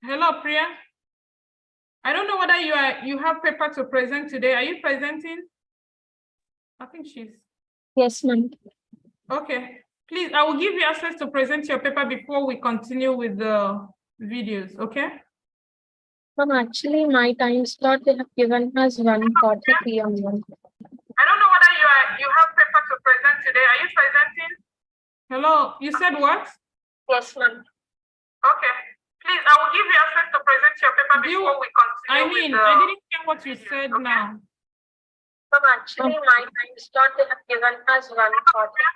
Hello, Priya. I don't know whether you have paper to present today. Are you presenting? I think she's. Yes, ma'am. Okay. Please, I will give you access to present your paper before we continue with the videos, okay? Ma'am, actually, my time slot they have given us 1:40 p.m. I don't know whether you have paper to present today. Are you presenting? Hello, you said what? Yes, ma'am. Okay. Please, I will give you access to present your paper before we continue. I didn't hear what you said now. Ma'am, actually, my time slot they have given us 1:40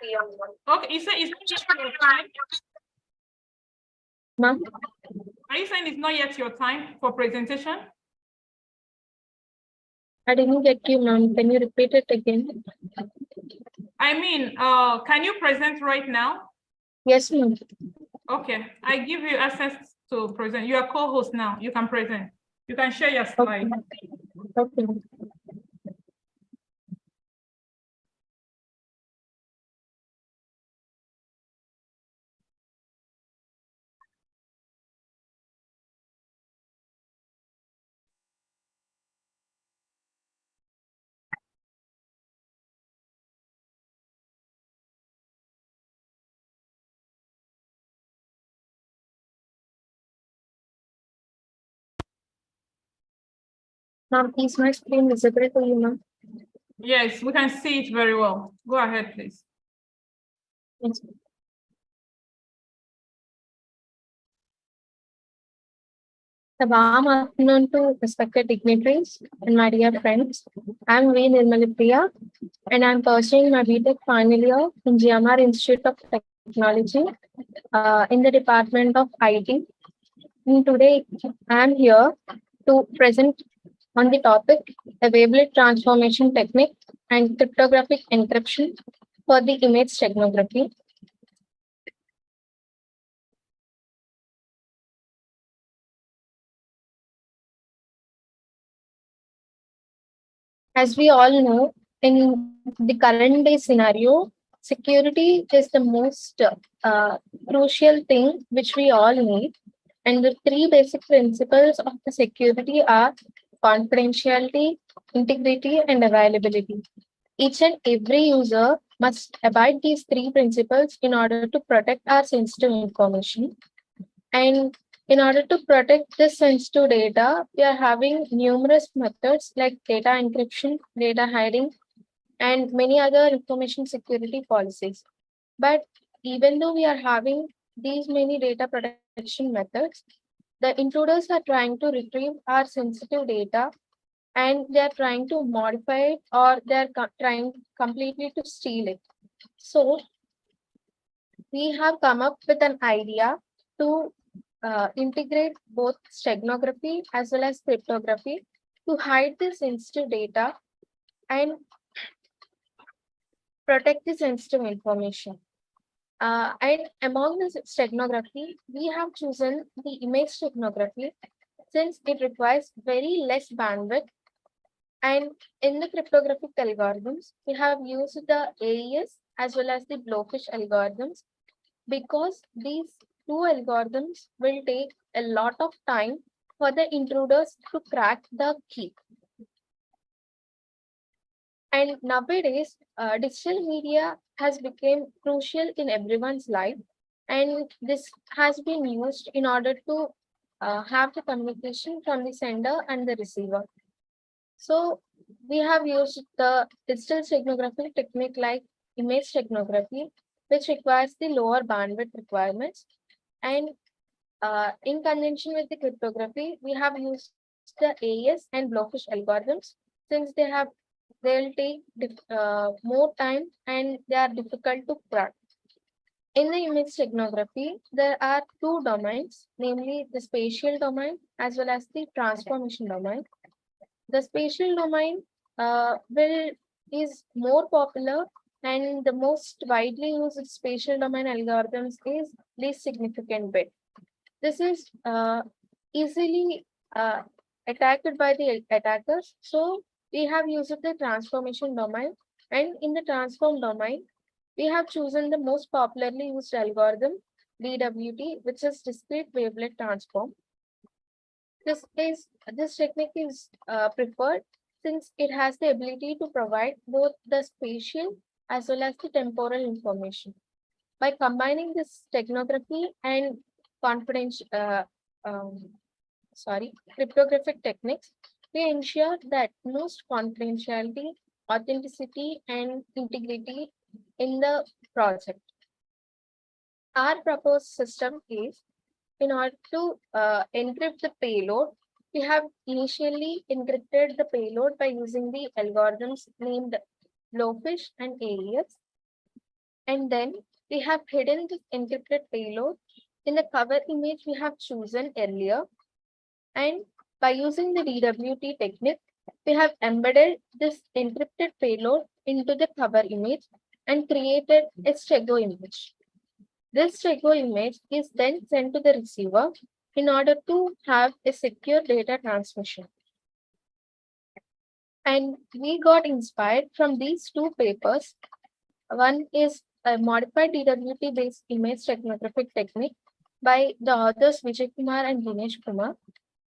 p.m. Okay, you said it's not yet your time? Ma'am? Are you saying it's not yet your time for presentation? I didn't get you, ma'am. Can you repeat it again? I mean, can you present right now? Yes, ma'am. Okay, I give you access to present. You are co-host now. You can present. You can share your slide. Okay. Ma'am, is my screen visible to you, ma'am? Yes, we can see it very well. Go ahead, please. Yes. A warm afternoon to respected dignitaries and my dear friends. I'm V. Nirmala Priya, and I'm pursuing my BTech final year in GMR Institute of Technology in the Department of IT. And today, I'm here to present on the topic a wavelet transformation technique and cryptographic encryption for the image steganography. As we all know, in the current day scenario, security is the most crucial thing which we all need. And the three basic principles of the security are confidentiality, integrity, and availability. Each and every user must abide these three principles in order to protect our sensitive information. And in order to protect this sensitive data, we are having numerous methods like data encryption, data hiding, and many other information security policies. But even though we are having these many data protection methods, the intruders are trying to retrieve our sensitive data and they are trying to modify it or they are trying completely to steal it. So we have come up with an idea to integrate both steganography as well as cryptography to hide the sensitive data and protect the sensitive information. And among the steganography, we have chosen the image steganography since it requires very less bandwidth. And in the cryptographic algorithms, we have used the AES as well as the blowfish algorithms because these two algorithms will take a lot of time for the intruders to crack the key. And nowadays, digital media has become crucial in everyone's life, and this has been used in order to have the communication from the sender and the receiver. So we have used the digital steganography technique like image steganography, which requires the lower bandwidth requirements. And in conjunction with the cryptography, we have used the AES and blowfish algorithms since they'll take more time and they are difficult to crack. In the image steganography, there are two domains, namely the spatial domain as well as the transformation domain. The spatial domain is more popular and the most widely used spatial domain algorithms is least significant bit. This is easily attacked by the attackers. So we have used the transformation domain, and in the transform domain, we have chosen the most popularly used algorithm, DWT, which is discrete wavelet transform. This technique is preferred since it has the ability to provide both the spatial as well as the temporal information. By combining this technography and confidential, cryptographic techniques, we ensure that most confidentiality, authenticity, and integrity in the project. Our proposed system is, in order to encrypt the payload, we have initially encrypted the payload by using the algorithms named Blowfish and AES. And then we have hidden this encrypted payload in the cover image we have chosen earlier. And by using the DWT technique, we have embedded this encrypted payload into the cover image and created a Stego image. This Stego image is then sent to the receiver in order to have a secure data transmission. And we got inspired from these two papers. One is a modified DWT based image technographic technique by the authors Vijay Kumar and Dinesh Kumar.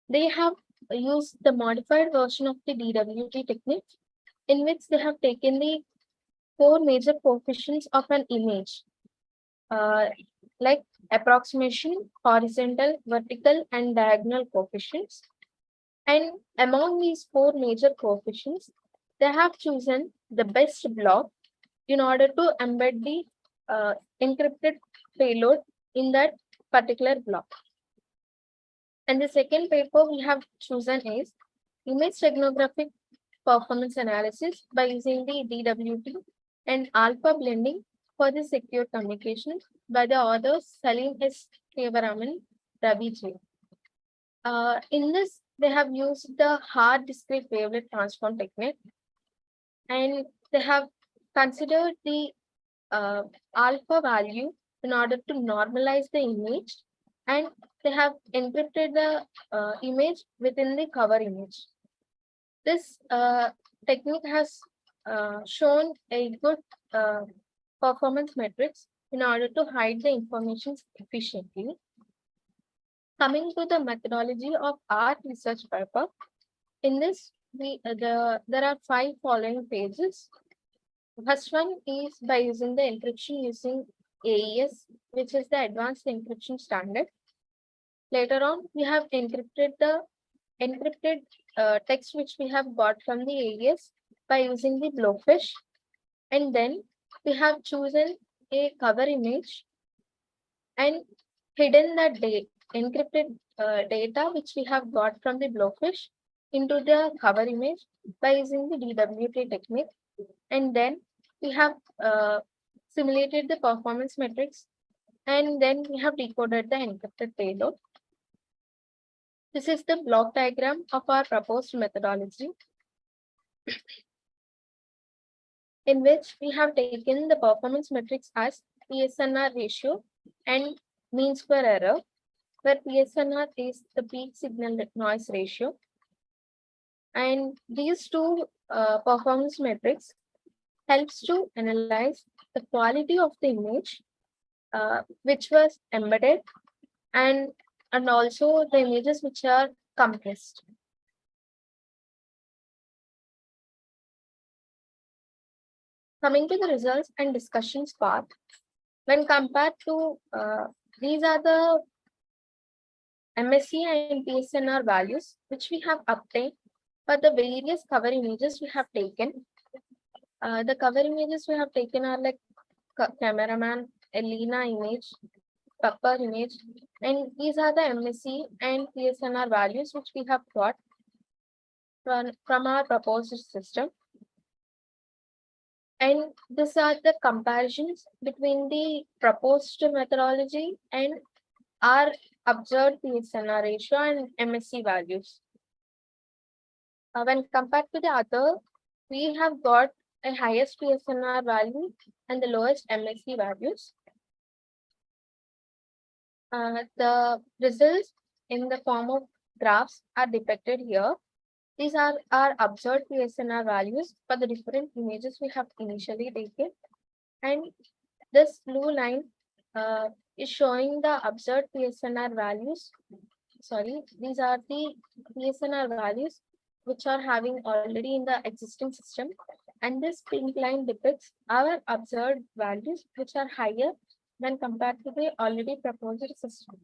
They have used the modified version of the DWT technique in which they have taken the four major coefficients of an image, like approximation, horizontal, vertical, and diagonal coefficients. And among these four major coefficients, they have chosen the best block in order to embed the encrypted payload in that particular block. And the second paper we have chosen is image technographic performance analysis by using the DWT and alpha blending for the secure communication by the authors Salim S. Kevaraman, Ravi J. In this, they have used the hard discrete wavelet transform technique, and they have considered the alpha value in order to normalize the image, and they have encrypted the image within the cover image. This technique has shown a good performance metrics in order to hide the information efficiently. Coming to the methodology of our research paper, in this there are 5 following pages. First one is by using the encryption using AES, which is the advanced encryption standard. Later on, we have encrypted the encrypted text which we have got from the AES by using the Blowfish, and then we have chosen a cover image and hidden the encrypted data which we have got from the Blowfish into the cover image by using the DWT technique, and then we have simulated the performance metrics, and then we have decoded the encrypted payload. This is the block diagram of our proposed methodology, in which we have taken the performance metrics as PSNR ratio and mean square error, where PSNR is the peak signal noise ratio. And these two performance metrics helps to analyze the quality of the image which was embedded, and also the images which are compressed. Coming to the results and discussions part, when compared to these are the MSE and PSNR values which we have obtained for the various cover images we have taken. The cover images we have taken are like cameraman, Elena image, Pepper image, and these are the MSE and PSNR values which we have got from our proposed system. And these are the comparisons between the proposed methodology and our observed PSNR ratio and MSE values. When compared to the other, we have got a highest PSNR value and the lowest MSE values. The results in the form of graphs are depicted here. These are our observed PSNR values for the different images we have initially taken. And this blue line is showing the observed PSNR values these are the PSNR values which are having already in the existing system, and this pink line depicts our observed values which are higher when compared to the already proposed system.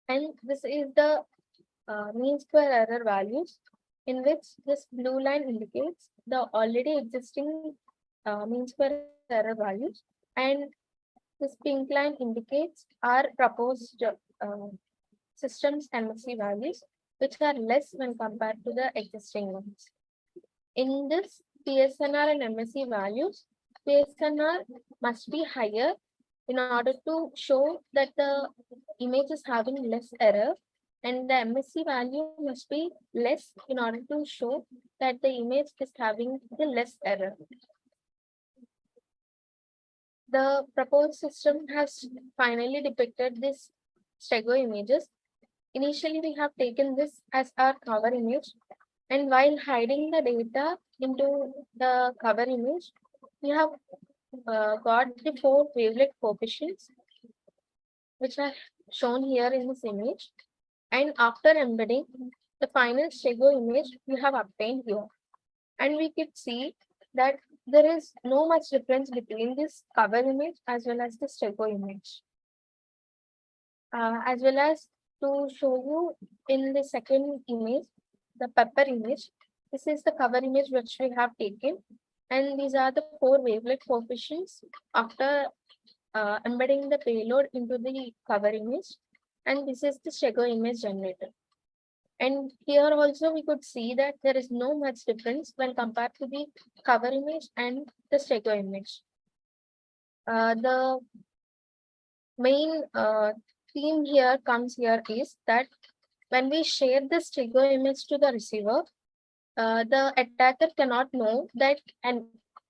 And this is the mean square error values, in which this blue line indicates the already existing mean square error values, and this pink line indicates our proposed system's MSE values, which are less when compared to the existing ones. In this PSNR and MSE values, PSNR must be higher in order to show that the image is having less error, and the MSE value must be less in order to show that the image is having the less error. The proposed system has finally depicted these stego images. Initially, we have taken this as our cover image, and while hiding the data into the cover image, we have got the 4 wavelet coefficients, which are shown here in this image. And after embedding, the final stego image we have obtained here. And we could see that there is no much difference between this cover image as well as the stego image. As well as to show you in the second image, the pepper image. This is the cover image which we have taken, and these are the 4 wavelet coefficients after embedding the payload into the cover image, and this is the stego image generator. And here also we could see that there is no much difference when compared to the cover image and the stego image. The main theme here is that when we share the stego image to the receiver, the attacker cannot know that an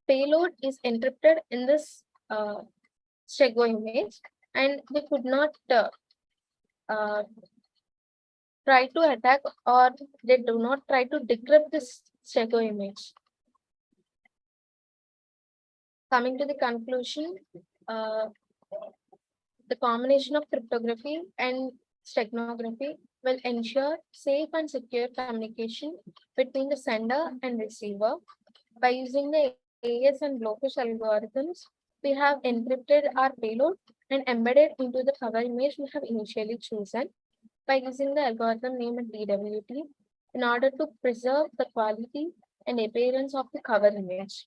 payload is encrypted in this stego image, and they could not try to attack, or they do not try to decrypt this stego image. Coming to the conclusion, the combination of cryptography and steganography will ensure safe and secure communication between the sender and receiver. By using the AES and Blowfish algorithms, we have encrypted our payload and embedded into the cover image we have initially chosen by using the algorithm named DWT in order to preserve the quality and appearance of the cover image.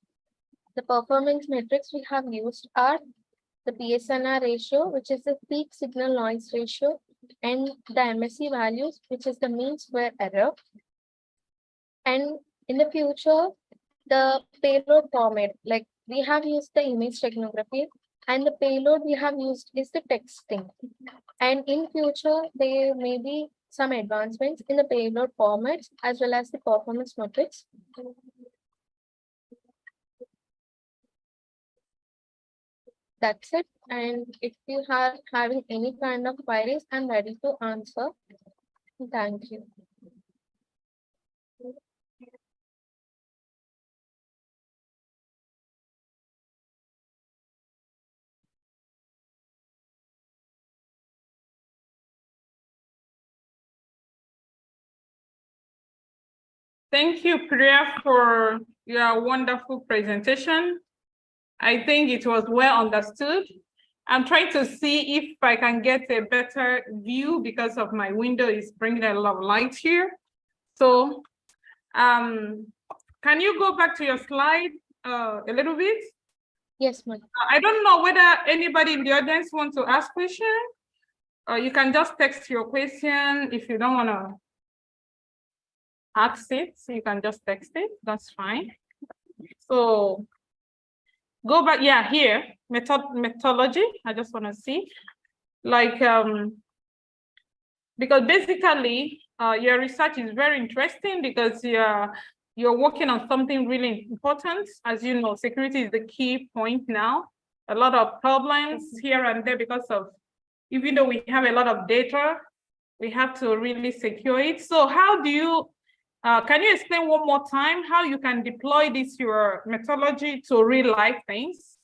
The performance metrics we have used are the PSNR ratio, which is the peak signal noise ratio, and the MSE values, which is the mean square error. And in the future, the payload format, like we have used the image steganography, and the payload we have used is the texting. And in future, there may be some advancements in the payload formats as well as the performance metrics. That's it. And if you are having any kind of queries, I'm ready to answer. Thank you. Thank you, Priya, for your wonderful presentation. I think it was well understood. I'm trying to see if I can get a better view because of my window is bringing a lot of light here. So can you go back to your slide a little bit? Yes, ma'am. I don't know whether anybody in the audience wants to ask question, or you can just text your question. If you don't want to ask it, you can just text it. That's fine. So go back, yeah, here, methodology. I just want to see, like, because basically your research is very interesting because you're working on something really important. As you know, security is the key point now. A lot of problems here and there because of, even though we have a lot of data, we have to really secure it. So how do you, can you explain one more time how you can deploy this, your methodology, to real life things?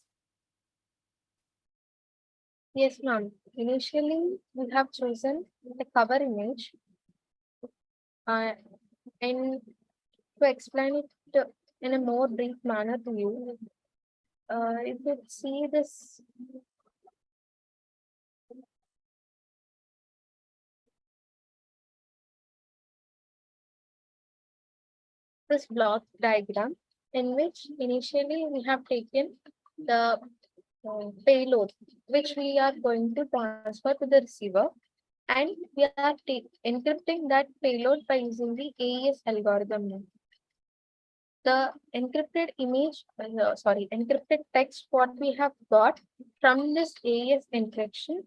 Yes, ma'am. initially we have chosen the cover image, and to explain it in a more brief manner to you, you could see this block diagram, in which initially we have taken the payload which we are going to transfer to the receiver, and we are encrypting that payload by using the AES algorithm. The encrypted encrypted text what we have got from this AES encryption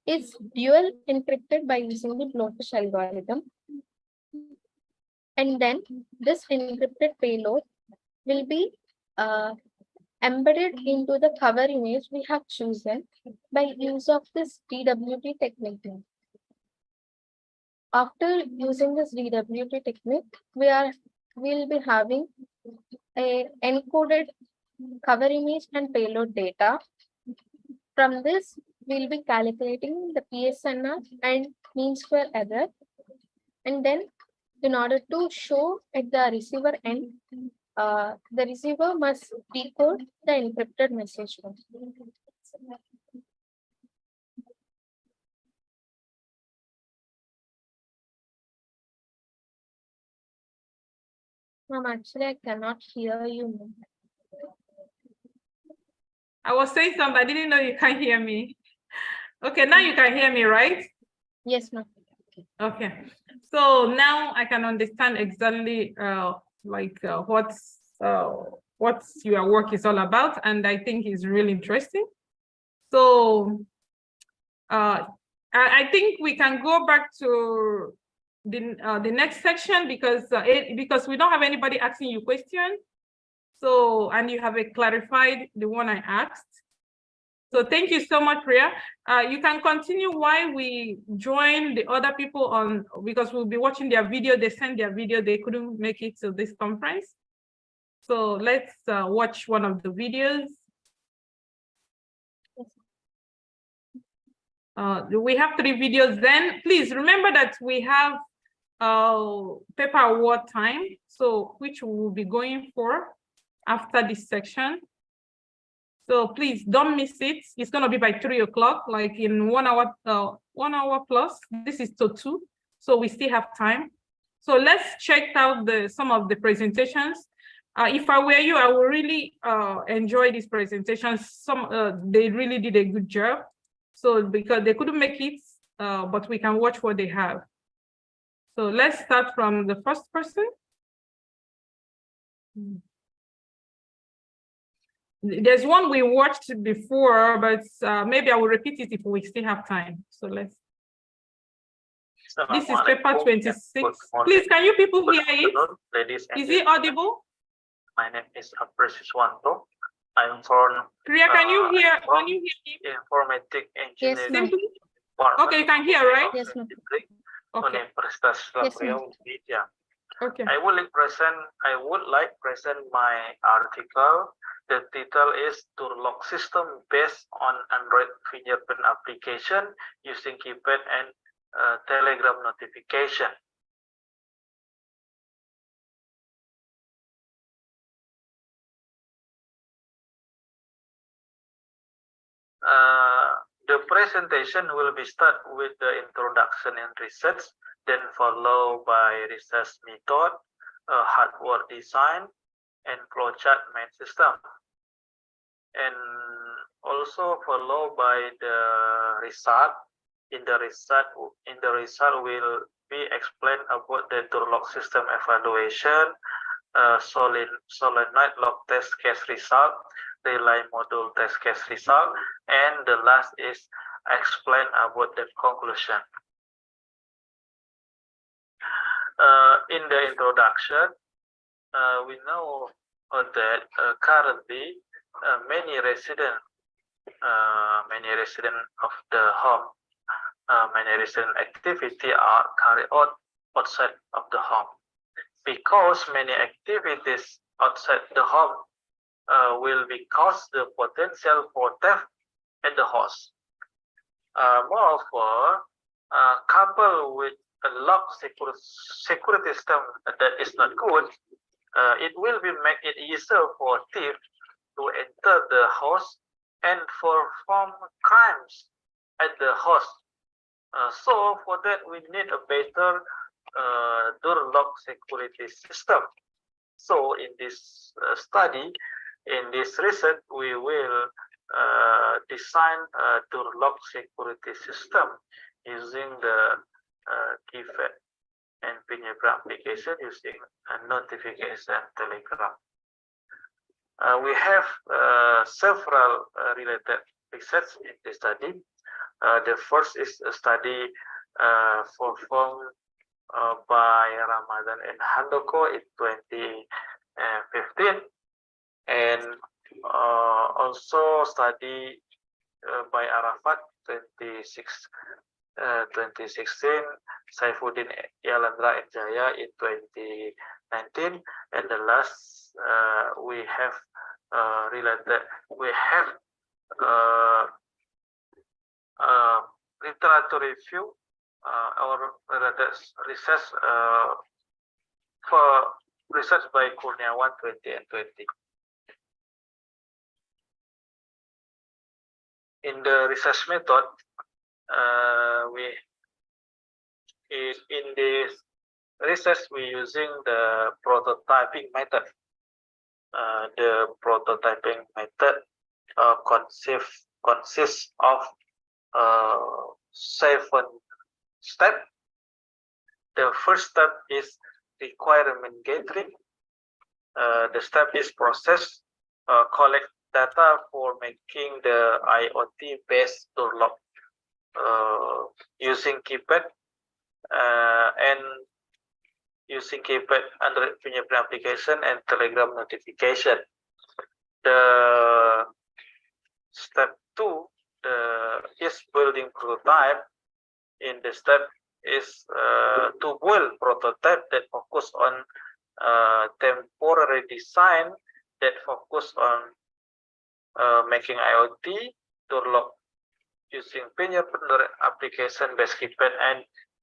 is dual encrypted by using the blowfish algorithm. And then this encrypted payload will be embedded into the cover image we have chosen by use of this DWT technique. After using this DWT technique, we'll be having a encoded cover image and payload data. From this, we'll be calculating the PSNR and mean square error. And then in order to show at the receiver end, the receiver must decode the encrypted message. Ma'am, actually, I cannot hear you. I was saying something, I didn't know you can't hear me. Okay, now you can hear me, right? Yes, ma'am. Okay, so now I can understand exactly what your work is all about, and I think it's really interesting. So I think we can go back to the next section because we don't have anybody asking you questions. So, and you have clarified the one I asked. So thank you so much, Priya. You can continue while we join the other people on, because we'll be watching their video. They sent their video, they couldn't make it to this conference. So let's watch one of the videos. We have 3 videos then. Please remember that we have paper award time, so which we will be going for after this section. So please don't miss it. It's going to be by 3 o'clock, like in 1 hour, 1 hour plus. This is to 2, so we still have time. So let's check out some of the presentations. If I were you, I would really enjoy these presentations. They really did a good job. So because they couldn't make it, but we can watch what they have. So let's start from the first person. There's one we watched before, but maybe I will repeat it if we still have time. So let's. This is paper 26. Please, can you people hear it? Is it audible? My name is Apriswanto. I'm from Priya, can you hear? Can you hear me? Informatic Yes, engineering. ma'am. Okay, you can hear, right? Yes, ma'am. Okay. Yes, ma'am. Okay. I would like present my article. The title is Door Lock System based on Android fingerprint application using keypad and Telegram notification. The presentation will be start with the introduction and research, then followed by research method, hardware design, and flowchart main system, and also followed by the result. In the result will be explained about the door lock system evaluation, solenoid lock test case result, relay module test case result, and the last is explain about the conclusion. In the introduction, we know that currently many residents of the home, many resident activity are carried out outside of the home. Because many activities outside the home will be cause the potential for theft at the house. Moreover, coupled with a lock security system that is not good, it will make it easier for thieves to enter the house and perform crimes at the house. So for that, we need a better door lock security system. So in this study, in this research, we will design a door lock security system using the keypad and fingerprint application using a notification telegram. We have several related research in this study. The first is a study performed by Ramadan and Handoko in 2015, and also study by Arafat 2016, Saifuddin Yalandra and Jaya in 2019, and the last we have literature review our research for research by Kurniawan 20 and 20. In the research method, in this research we using the prototyping method. The prototyping method consists of 7 steps. The first step is requirement gathering. The step is process, collect data for making the IoT-based door lock using keypad and using keypad under fingerprint application and telegram notification. The step 2 is building prototype. In the step is to build prototype that focus on temporary design that focus on making IoT door lock using fingerprint application based keypad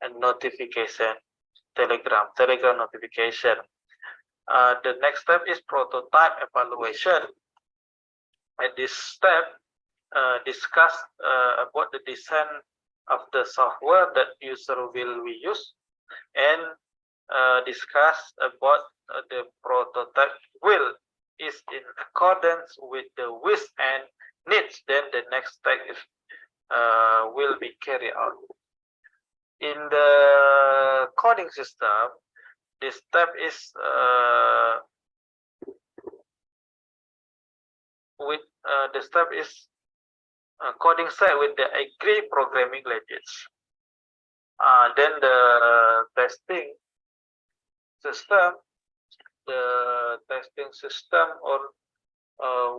and notification telegram notification. The next step is prototype evaluation. At this step, discuss about the design of the software that user will use, and discuss about the prototype will is in accordance with the wish and needs. Then the next step is will be carried out. In the coding system, this step is coding set with the agreed programming language. Then the testing system, or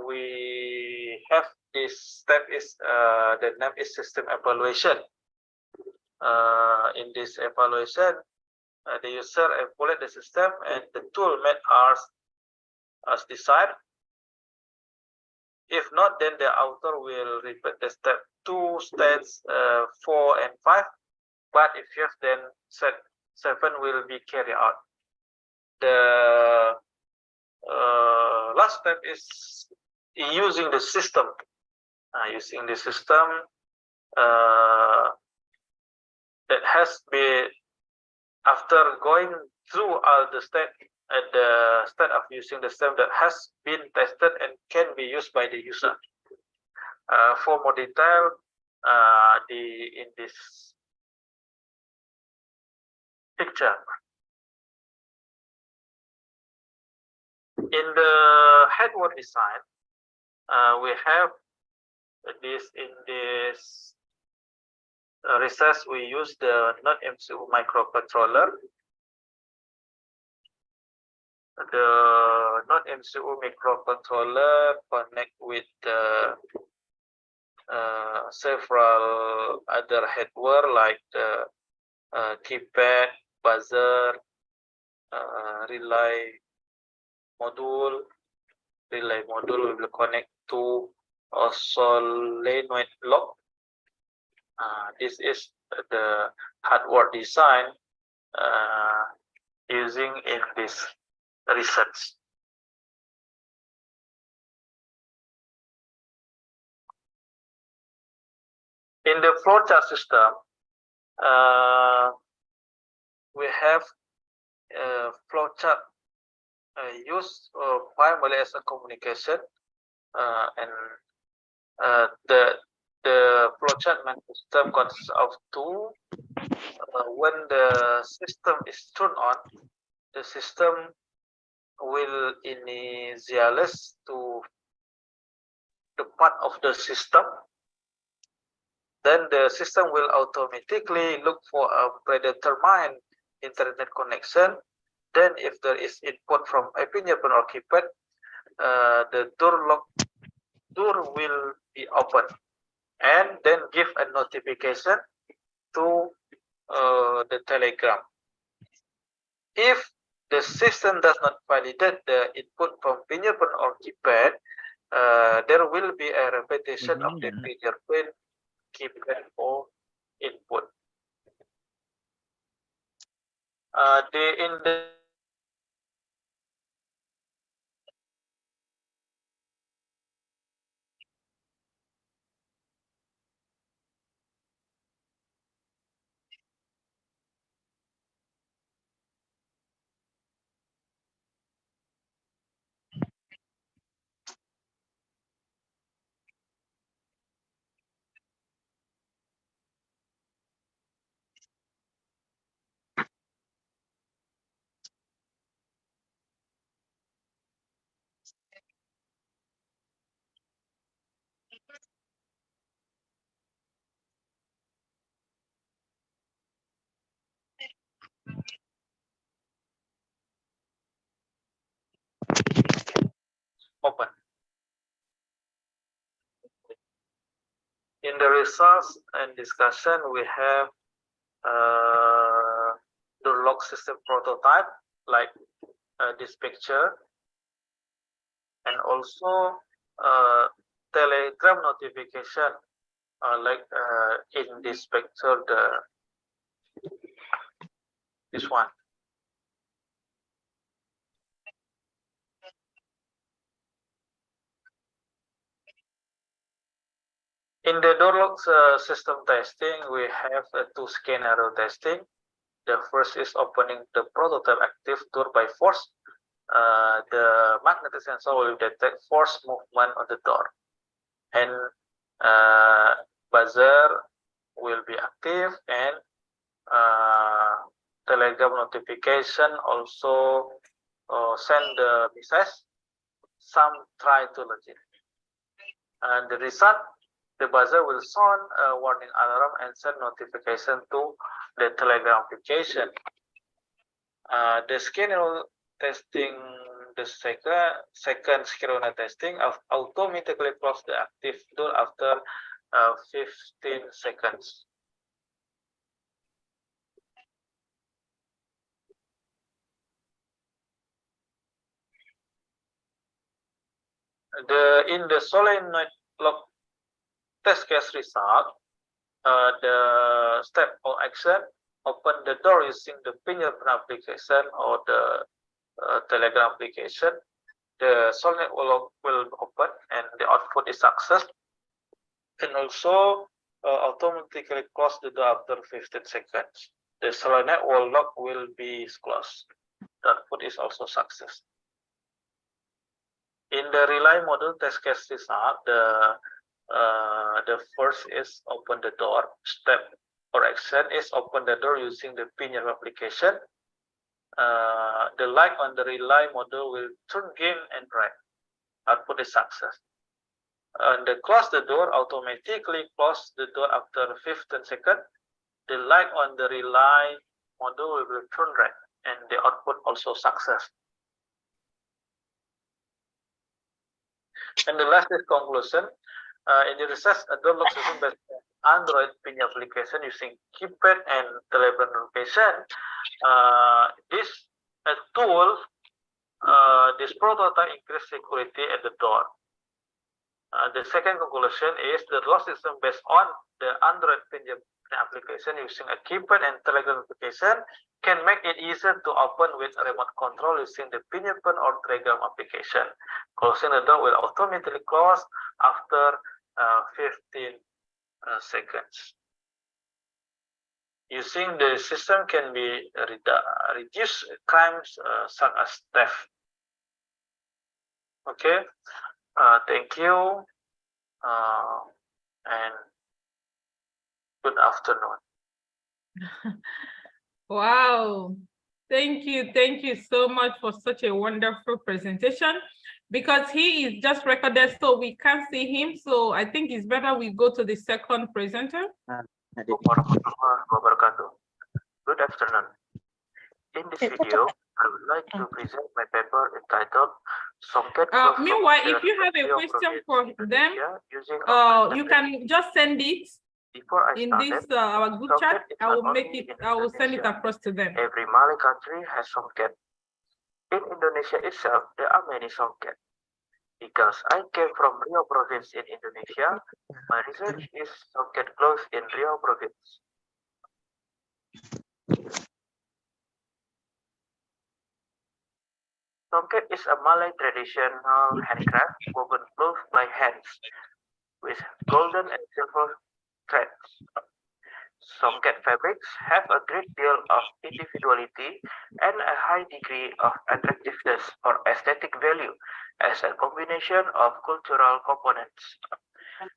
we have this step is the name is system evaluation. In this evaluation, the user evaluate the system and the tool met as desired. If not, then the author will repeat the step 2, steps 4 and 5. But if yes, then step 7 will be carried out. The last step is using the system. Using the system that has been, after going through all the steps, at the step of using the system that has been tested and can be used by the user. For more detail, in this picture. In the headboard design, we have this. In this research, we use the non-MCU microcontroller. The non-MCU microcontroller connect with several other hardware like the keypad, buzzer, relay module. Relay module will connect to a solenoid lock. This is the hardware design using in this research. In the flowchart system, we have flowchart used primarily as a communication, and the flowchart system consists of two. When the system is turned on, the system will initialize to the part of the system. Then the system will automatically look for a predetermined internet connection. Then if there is input from IP nearby or keypad, the door will be open and then give a notification to the Telegram. If the system does not validate the input from fingerprint or keypad, there will be a repetition of the fingerprint, keypad, or input. In the open. In the results and discussion, we have the log system prototype, like this picture, and also Telegram notification, like in this picture, this one. In the door lock system testing, we have two scenario testing. The first is opening the prototype active door by force. The magnetic sensor will detect force movement on the door, and buzzer will be active, and Telegram notification also send the message. Some try to log in, and the result, the buzzer will sound a warning alarm and send notification to the Telegram application. The scenario testing, the second scenario testing automatically close the active door after 15 seconds. In the solenoid lock test case result, the step or action, open the door using the fingerprint application or the Telegram application. The solenoid lock will open and the output is success, and also automatically close the door after 15 seconds. The solenoid lock will be closed. The output is also success. In the relay model test case result, the first is open the door. Step or action is open the door using the pinner application. The light on the relay model will turn green and red. Output is success. And the close the door, automatically close the door after 15 seconds. The light on the relay model will turn red, and the output also success. And the last is conclusion. In the research, a door lock system based on Android PIN application using keypad and Telegram notification. This tool, this prototype increase security at the door. The second conclusion is the loss system based on the Android fingerprint application using a keypad and telegram application can make it easier to open with remote control using the fingerprint or telegram application. Closing the door will automatically close after 15 seconds. Using the system can be reduce crimes such as theft. Okay, thank you, and good afternoon. Wow. Thank you so much for such a wonderful presentation. Because he is just recorded, so we can't see him. So I think it's better we go to the second presenter. Good afternoon. In this video, I would like to present my paper entitled Socket. Meanwhile, if you have a question for them, you can just send it in this our group chat. I will send it across to them. Every Mali country has Socket. In Indonesia itself, there are many Socket. Because I came from Riau province in Indonesia, my research is Socket clothes in Riau province. Socket is a Malay traditional handcraft woven cloth by hands with golden and silver threads. Socket fabrics have a great deal of individuality and a high degree of attractiveness or aesthetic value as a combination of cultural components.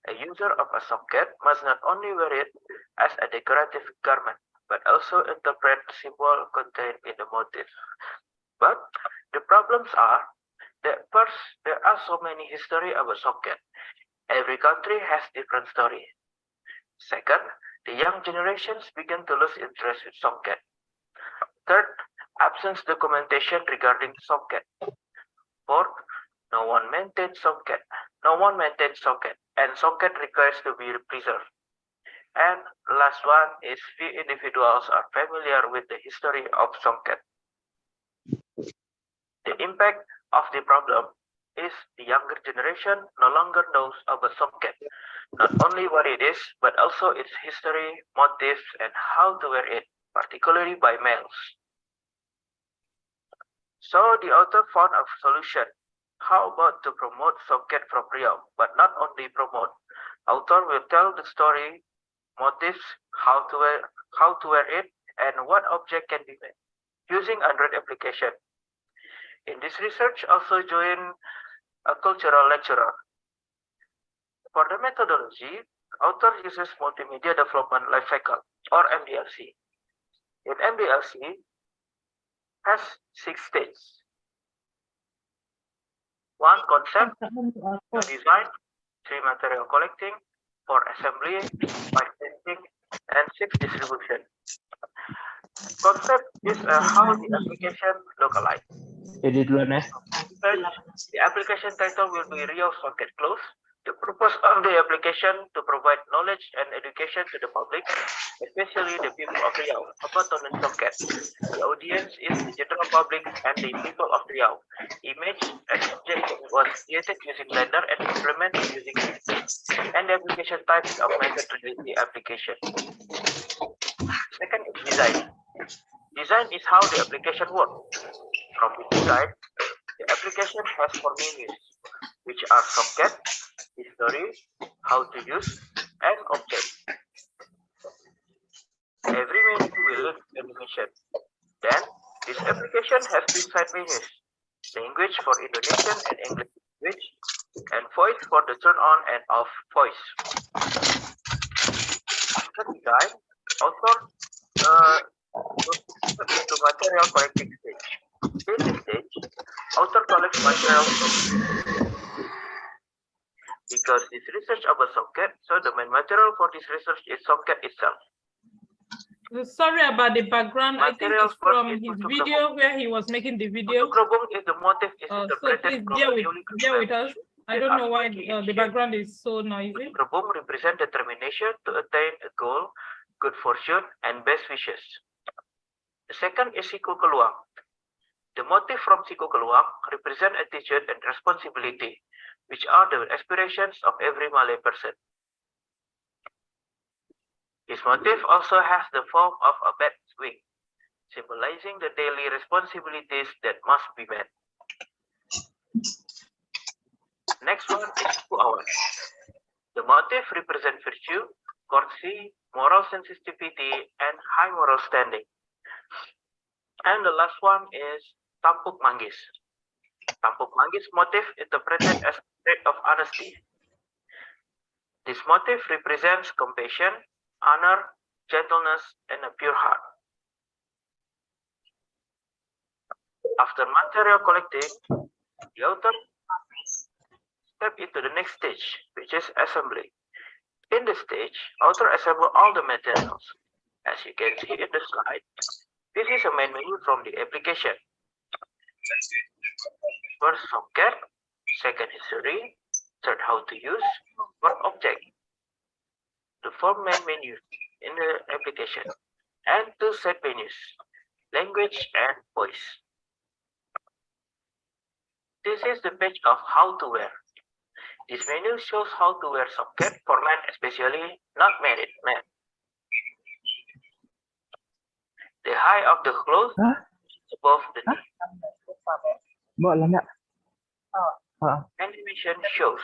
A user of a socket must not only wear it as a decorative garment, but also interpret the symbol contained in the motif. But the problems are that first, there are so many history about socket. Every country has different story. Second, the young generations begin to lose interest with socket. Third, absence documentation regarding socket. Fourth, no one maintains socket. And socket requires to be preserved. And last one is few individuals are familiar with the history of socket. The impact of the problem is the younger generation no longer knows about socket, not only what it is, but also its history, motifs, and how to wear it, particularly by males. So the author found a solution. How about to promote socket from Riau, but not only promote. Author will tell the story, motifs, how to wear it, and what object can be made using Android application. In this research, also join a cultural lecturer. For the methodology, author uses multimedia development lifecycle or MDLC. In MDLC, has 6 stages. 1, concept, 2, design, 3, material collecting, 4, assembly, 5, testing, and 6, distribution. Concept is how the application localized. The application title will be Riau Socket Clothes. The purpose of the application to provide knowledge and education to the public, especially the people of Riau, about online socket. The audience is the general public and the people of Riau. Image and object was created using Blender and implemented using and the application types of method related the application. Second is design. Design is how the application works. From the design, the application has 4 menus, which are socket, history, how to use, and object. Every menu will lead animation. Then, this application has 2 side menus, language for Indonesian and English language, and voice for the turn on and off voice. After design, author goes to material collecting stage. In this stage, author collects materials because this research about socket, so the main material for this research is socket itself. Sorry about the background. I think it's from his video where he was making the video. If the motif is So please bear with us. I don't know why the background is so noisy. Gerbong represent determination to attain a goal, good fortune, and best wishes. The second is siku keluang. The motif from siku keluang represent attitude and responsibility. which are the aspirations of every Malay person. This motif also has the form of a bat wing, symbolizing the daily responsibilities that must be met. Next one is 2 hours. The motif represents virtue, courtesy, moral sensitivity, and high moral standing. And the last one is Tampuk Manggis. Tampuk Manggis motif interpreted as a trait of honesty. This motif represents compassion, honor, gentleness, and a pure heart. After material collecting, the author steps into the next stage, which is assembly. In this stage, author assemble all the materials. As you can see in the slide, this is a main menu from the application. First, socket, second, history, third, how to use, fourth, object. The four main menus in the application, and 2 set menus, language and voice. This is the page of how to wear. This menu shows how to wear socket for men, especially not married men. The height of the clothes is above the knee. Animation shows.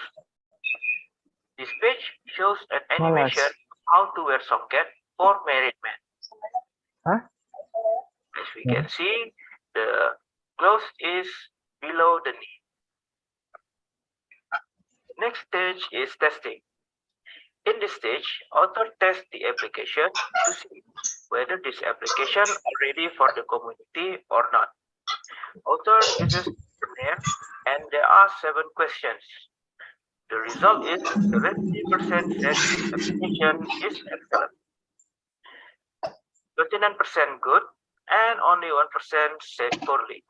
This page shows an animation how to wear socket for married men. As we can see, the clothes is below the knee. Next stage is testing. In this stage, author tests the application to see whether this application is ready for the community or not. Author uses questionnaire, and there are 7 questions. The result is 70% said the application is excellent, 29% good, and only 1% said poorly.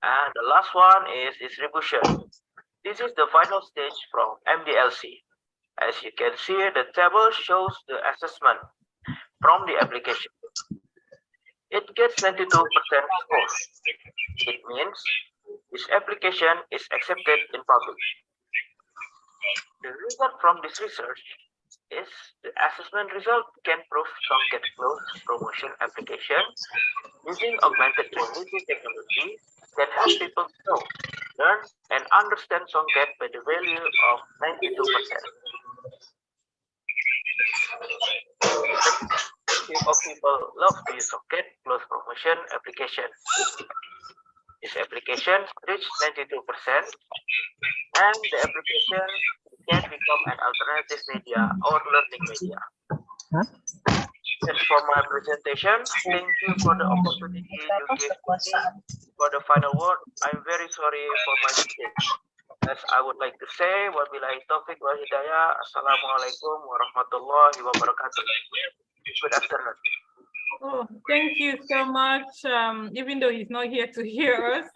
And the last one is distribution. This is the final stage from MDLC. As you can see, the table shows the assessment from the application. It gets 92% score. It means this application is accepted in public. The result from this research is the assessment result can prove Songket close promotion application using augmented reality technology that helps people know, learn, and understand Songket by the value of 92%. Of people love to use Songket close promotion application. This application reached 92%, and the application can become an alternative media or learning media. That's for my presentation. Thank you for the opportunity you gave me. For the final word, I'm very sorry for my mistake. As I would like to say, wabillahi taufiq wal hidayah. Assalamualaikum warahmatullahi wabarakatuh. Good afternoon. Oh, thank you so much. Even though he's not here to hear us,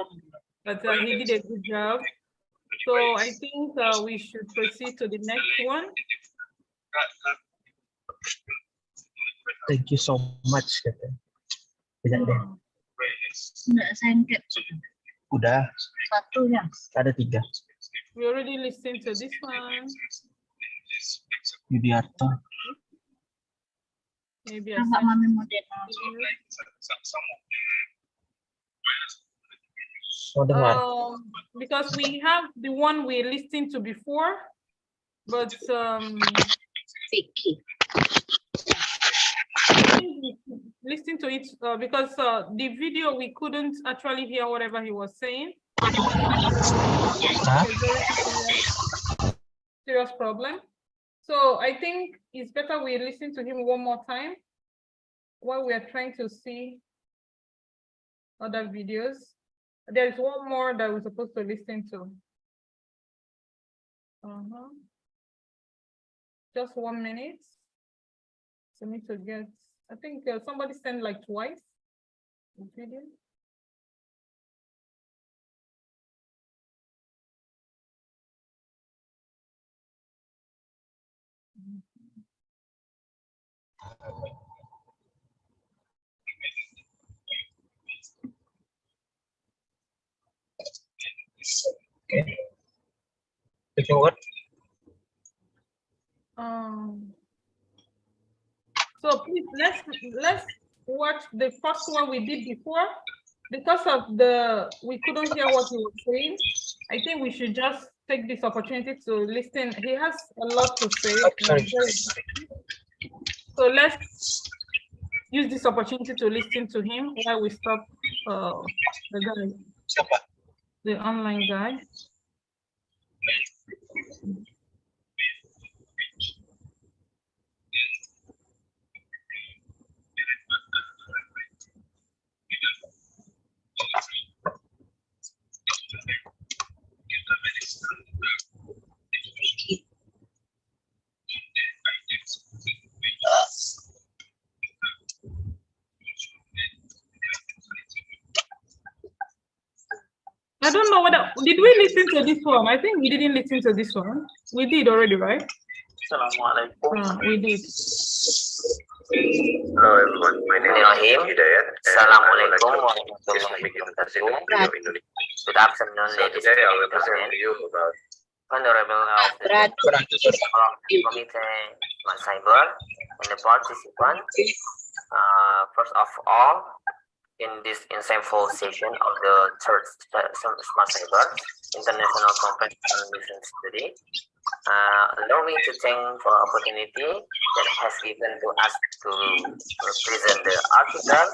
but he did a good job. So I think we should proceed to the next one. Thank you so much. Udah. Satu ya. Ada 3. We already listened to this one. Yudiarto. Maybe Mbak Mami modern. Because we have the one we listened to before, but Vicky. listen to it because the video we couldn't actually hear whatever he was saying. Serious problem. So I think it's better we listen to him one more time while we are trying to see other videos. There is one more that we're supposed to listen to. Just 1 minute. So me to get, I think somebody sent like twice the video. Okay. Take forward. So please let's watch the first one we did before. Because of we couldn't hear what he was saying. I think we should just take this opportunity to listen. He has a lot to say. Sorry. So let's use this opportunity to listen to him while we stop the guy, Siapa? the online guy. I don't know whether did we listen to this one? I think we didn't listen to this one. We did already, right? Assalamualaikum. We did. Hello everyone, my name is Hidayat. Assalamualaikum warahmatullahi wabarakatuh. Good afternoon, ladies and I will present gentlemen. to you about Honorable of the Committee Smart Cyber and the participants. First of all, in this insightful session of the third Smart Cyber International Conference on Mission Study, allow me to thank for the opportunity that has given to us to present the article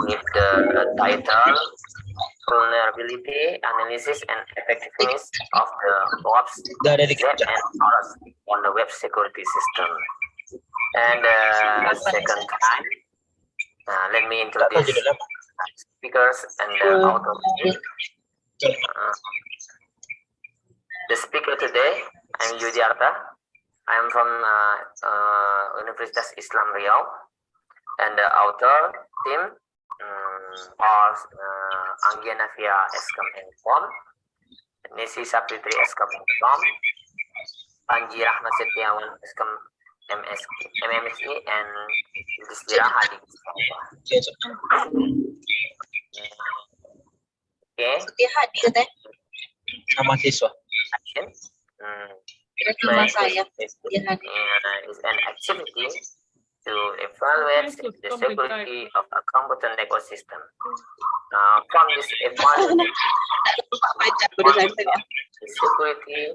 with the title Vulnerability Analysis and Effectiveness of the WAPS and others on the web security system. And second time, let me introduce speakers and the author. The speaker today, I'm Yudiarta. I'm from Universitas Islam Riau, and the author team are Anggia Navia Eskam Inform, Nesi Sapitri Eskam Inform, Panji Rahmat Setiawan Eskam MMSI, and Yudhistira Hadi. Okay. Nama siswa. Nama saya is an activity to evaluate the security of a computer ecosystem. From this evaluation, the security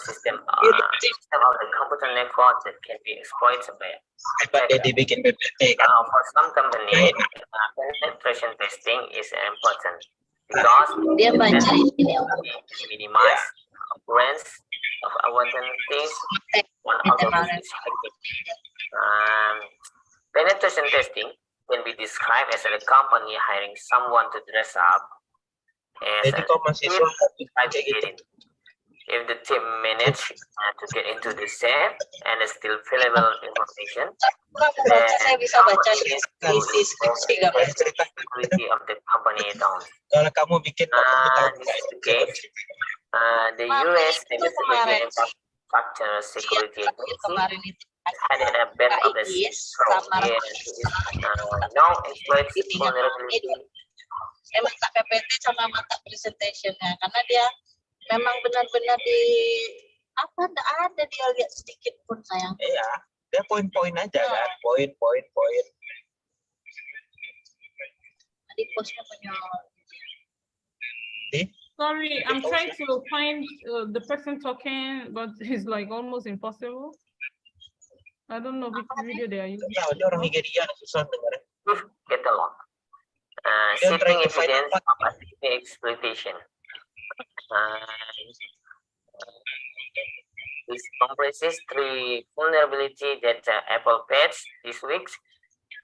system of the computer network that can be exploited by for some companies, penetration testing is important because it minimize occurrence of vulnerabilities when algorithm is hacked. Penetration testing can be described as a company hiring someone to dress up as a team. If the team manage to get into the safe and still valuable information, then the security of the company down. Kalau kamu bikin This is the case. The US Infrastructure Security Agency had a ban of the no exploits vulnerability. Saya mata PPT sama mata presentationnya karena dia memang benar-benar di apa enggak ada dia lihat sedikit pun sayang. Iya, dia poin-poin aja kan, poin. Tadi posnya punya. Sorry, I'm trying to find the person talking, but it's like almost impossible. I don't know which video they are using. Ya, dia orang Nigeria susah dengarnya. Get along. Seeking evidence of exploitation. This comprises 3 vulnerability that Apple patched this week,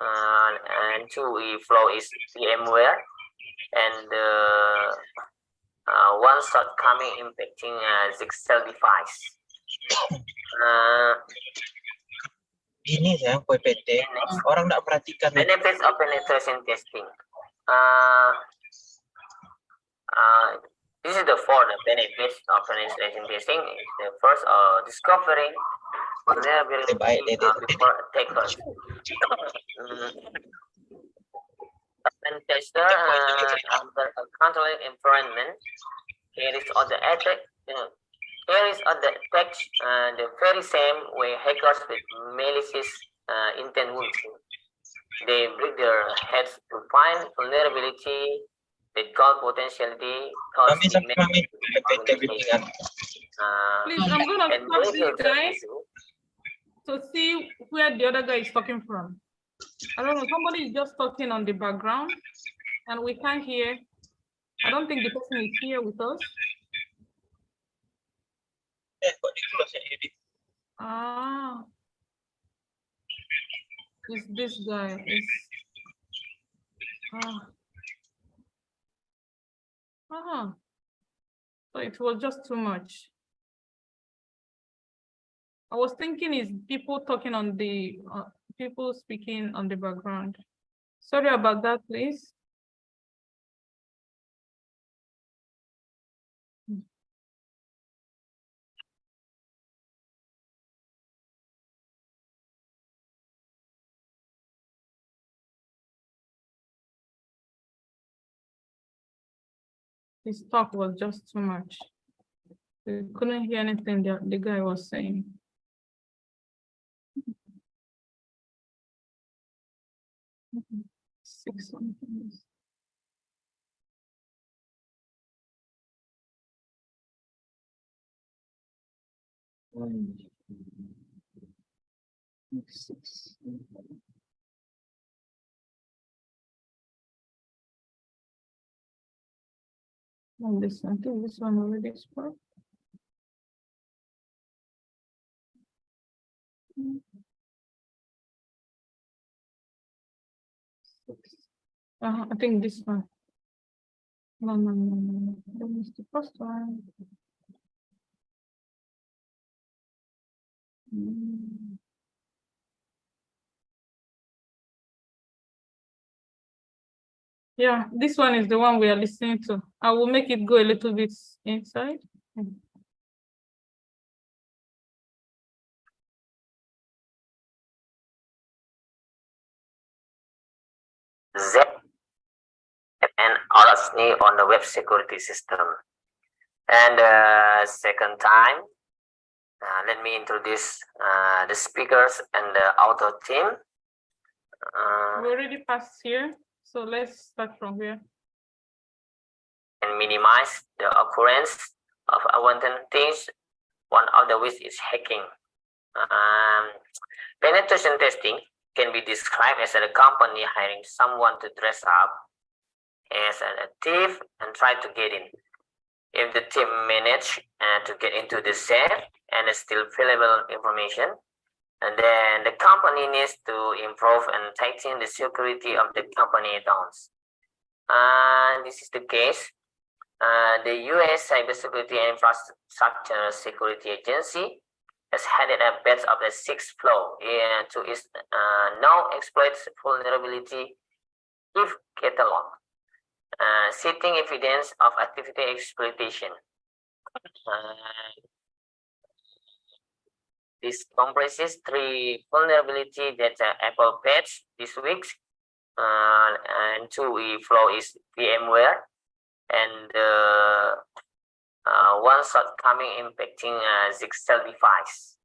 and 2 flaw is VMware, and 1 shortcoming impacting Zixel device. Gini sayang, PPT, orang nggak perhatikan. Benefits of penetration testing. This is the 4 benefits of penetration testing. The first, discovering vulnerability before attackers. A pen tester under a controlled environment carries out the attack. Carries out the attacks the very same way hackers with malicious intent would do. They break their heads to find vulnerability that could potentially cause Mami sampai mami PPT bimbingan. Please, I'm gonna and stop this filter guy issue. to see where the other guy is talking from. I don't know, somebody is just talking on the background and we can't hear. I don't think the person is here with us. Kok di close ya edit. Ah. Is this guy is so it was just too much. I was thinking is people talking on the people speaking on the background. Sorry about that, please. His talk was just too much. We couldn't hear anything the guy was saying. Six something. Six. And this one, I think this one already spoke. I think this one. No. That was the first one. Yeah, this one is the one we are listening to. I will make it go a little bit inside. Z and RSNI on the web security system. And second time, let me introduce the speakers and the author team. We already passed here, so let's start from here. And minimize the occurrence of unwanted things, one of the which is hacking. Penetration testing can be described as a company hiring someone to dress up as a thief and try to get in. If the team manage to get into the safe and steal valuable information, and then the company needs to improve and tighten the security of the company accounts. This is the case. The US Cybersecurity and Infrastructure Security Agency has headed a batch of the sixth flow to its now exploits vulnerability if catalog, citing evidence of activity exploitation. This comprises 3 vulnerabilities that Apple patched this week, and 2 flow is VMware, and one shortcoming impacting Zixel device.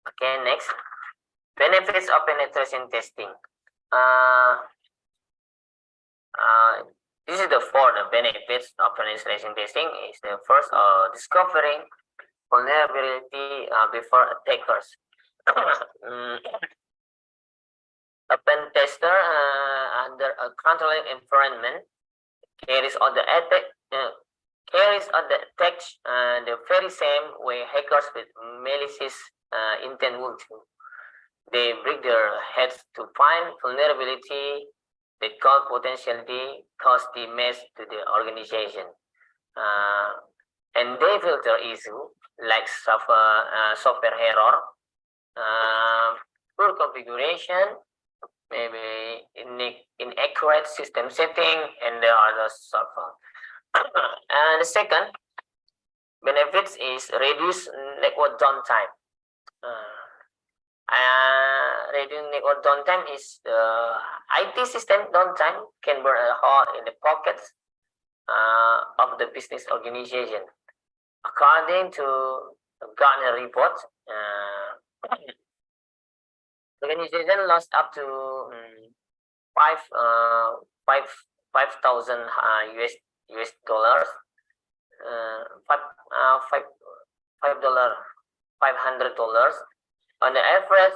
Okay, next. Benefits of penetration testing. This is the 4 benefits of penetration testing. Is the first, discovering vulnerability before attackers. A pen tester under a controlled environment carries out the attack. The very same way hackers with malicious intent would do. They break their heads to find vulnerability that could potentially cause damage to the organization. And they filter issue like software error, poor configuration, maybe inaccurate system setting, and the other software. And the second benefits is reduce network downtime. Reducing network downtime is the IT system downtime can burn a hole in the pockets of the business organization. According to Gartner report, organization lost up to $5,000 US dollars, $500 on the average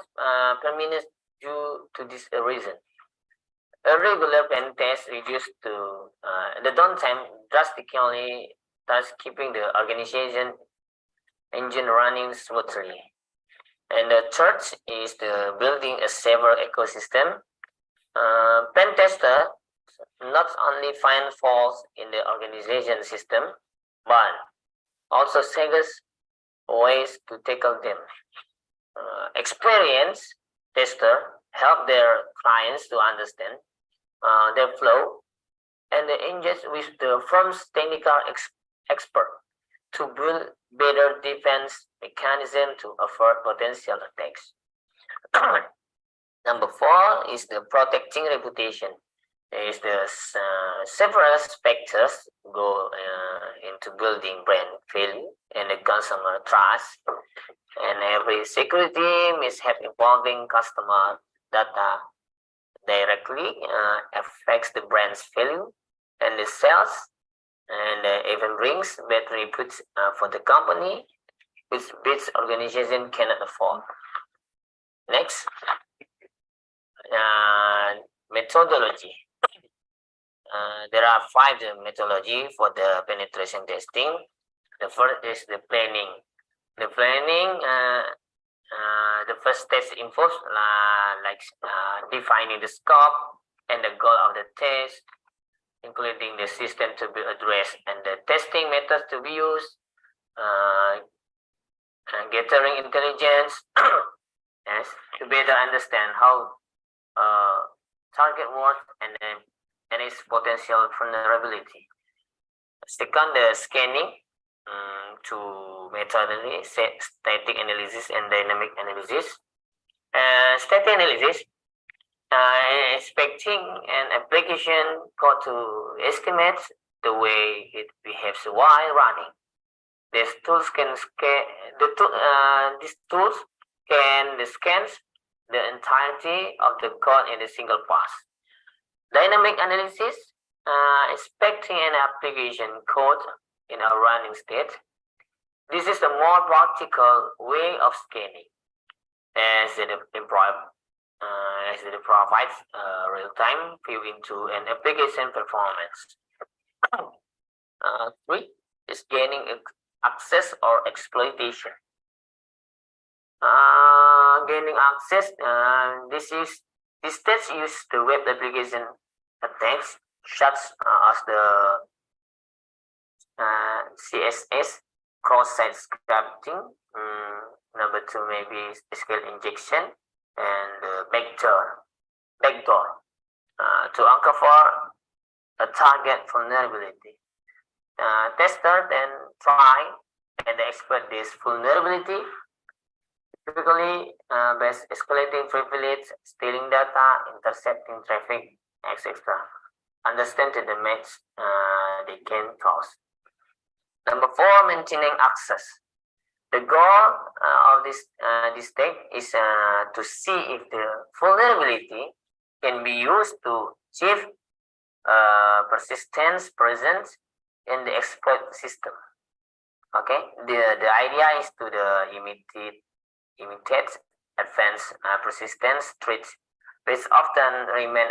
per minute due to this reason. A regular pen test reduced to the downtime drastically, thus keeping the organization engine running smoothly. And the third is the building a safer ecosystem. Pen tester not only find faults in the organization system, but also suggest ways to tackle them. Experienced tester help their clients to understand their flow and engage with the firm's technical expert to build better defense mechanism to avert potential attacks. Number 4 is the protecting reputation. There is the several factors go into building brand value and the consumer trust. And every security mishap involving customer data directly affects the brand's value and the sales, and even brings bad repute for the company, which this organization cannot afford. Next, methodology. There are 5 methodology for the penetration testing. The first is the planning. The planning, the first test involves defining the scope and the goal of the test, including the system to be addressed and the testing methods to be used, and gathering intelligence yes, to better understand how target works and its potential vulnerability. Second, the scanning. To methodology, static analysis and dynamic analysis. Static analysis, expecting an application code to estimate the way it behaves while running. These tools can scan scans the entirety of the code in a single pass. Dynamic analysis, expecting an application code in a running state. This is a more practical way of scanning, as it provides real-time view into an application performance. 3 is gaining access or exploitation. Gaining access. This test use the web application attacks, such as the CSS, cross-site scripting. Number 2 maybe SQL injection and backdoor to uncover a target vulnerability. Tester then try and exploit this vulnerability, typically by escalating privilege, stealing data, intercepting traffic, etc. Understand the damage they can cause. Number 4, maintaining access. The goal of this step is to see if the vulnerability can be used to achieve persistence present in the exploit system. Okay, the idea is to imitate advanced persistence threats, which often remain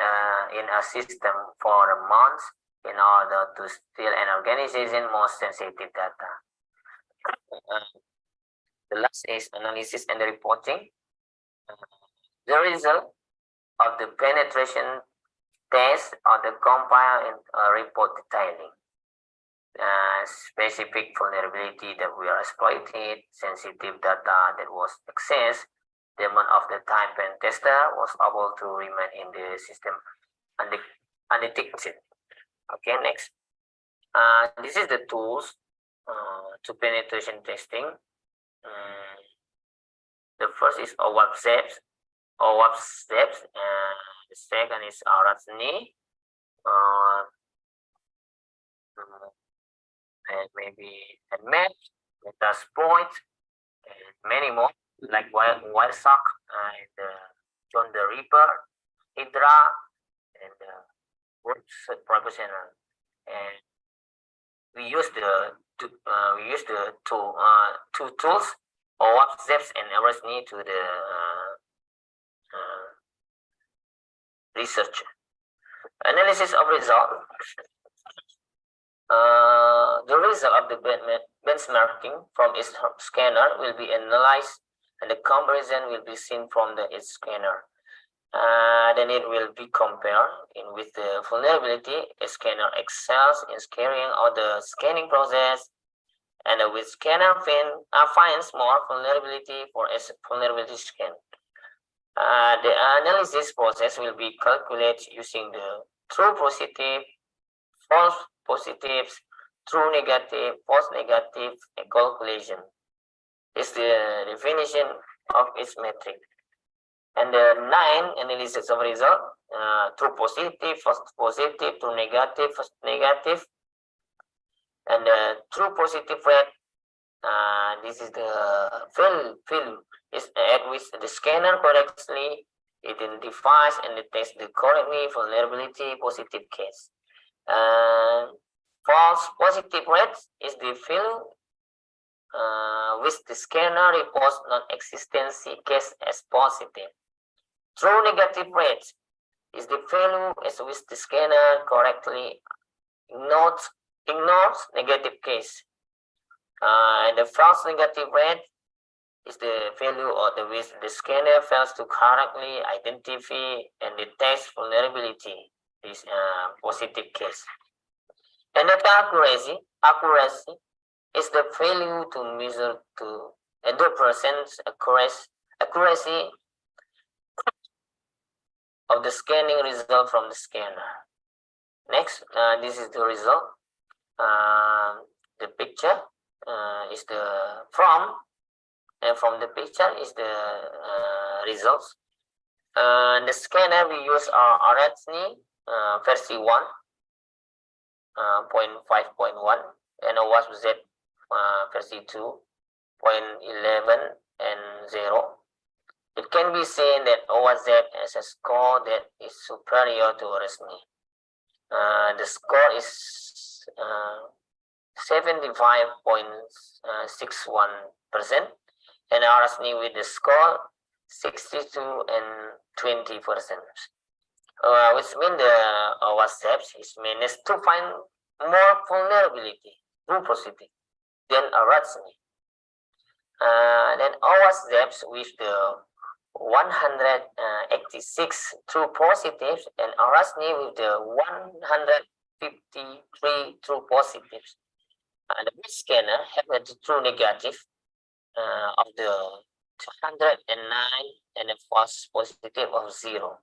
in a system for months in order to steal an organization's most sensitive data. The last is analysis and reporting. The result of the penetration test or the compile and report detailing specific vulnerability that we are exploited, sensitive data that was accessed, the amount of the time pen tester was able to remain in the system undetected. Okay, next. This is the tools to penetration testing. The first is OWASP steps. The second is RSNI. And maybe admit, meta's point, and many more, like Wild Sock and John the Ripper, Hydra, and Woods Professional. And we use the two tools, OWASP steps and RSNI, to the research. Analysis of result. The result of the benchmarking from each scanner will be analyzed, and the comparison will be seen from each scanner. Then it will be compared with the vulnerability. A scanner excels in carrying out the scanning process, and with scanner finds more vulnerability for a vulnerability scan. The analysis process will be calculated using the true positive, false positives, true negative, false negative calculation. Is the definition of its metric. And the 9 analysis of result, true positive, false positive, true negative, false negative, and the true positive rate. This is the value is at which the scanner correctly identifies and detects the correctly vulnerability positive case. False positive rate is the value which the scanner reports non-existence case as positive. True negative rate is the value as which the scanner correctly ignores negative case. And the false negative rate is the value of which the scanner fails to correctly identify and detect vulnerability. This positive case. And data accuracy is the value to measure to 100% accuracy of the scanning result from the scanner. Next, this is the result. The picture is the from the picture is the results. The scanner we use are RSNI version 1.5.1 and OWASP Z version 2.11 and 0. It can be seen that OWASP Z has a score that is superior to RSNI. The score is 75.61%, and RSNI with the score 62 and 20%. Which means the OWASP is managed to find more vulnerability, true positive, than RSNI. Then OWASP with the 186 true positives and RSNI with the 153 true positives. The best scanner have a true negative of the 209 and a false positive of 0.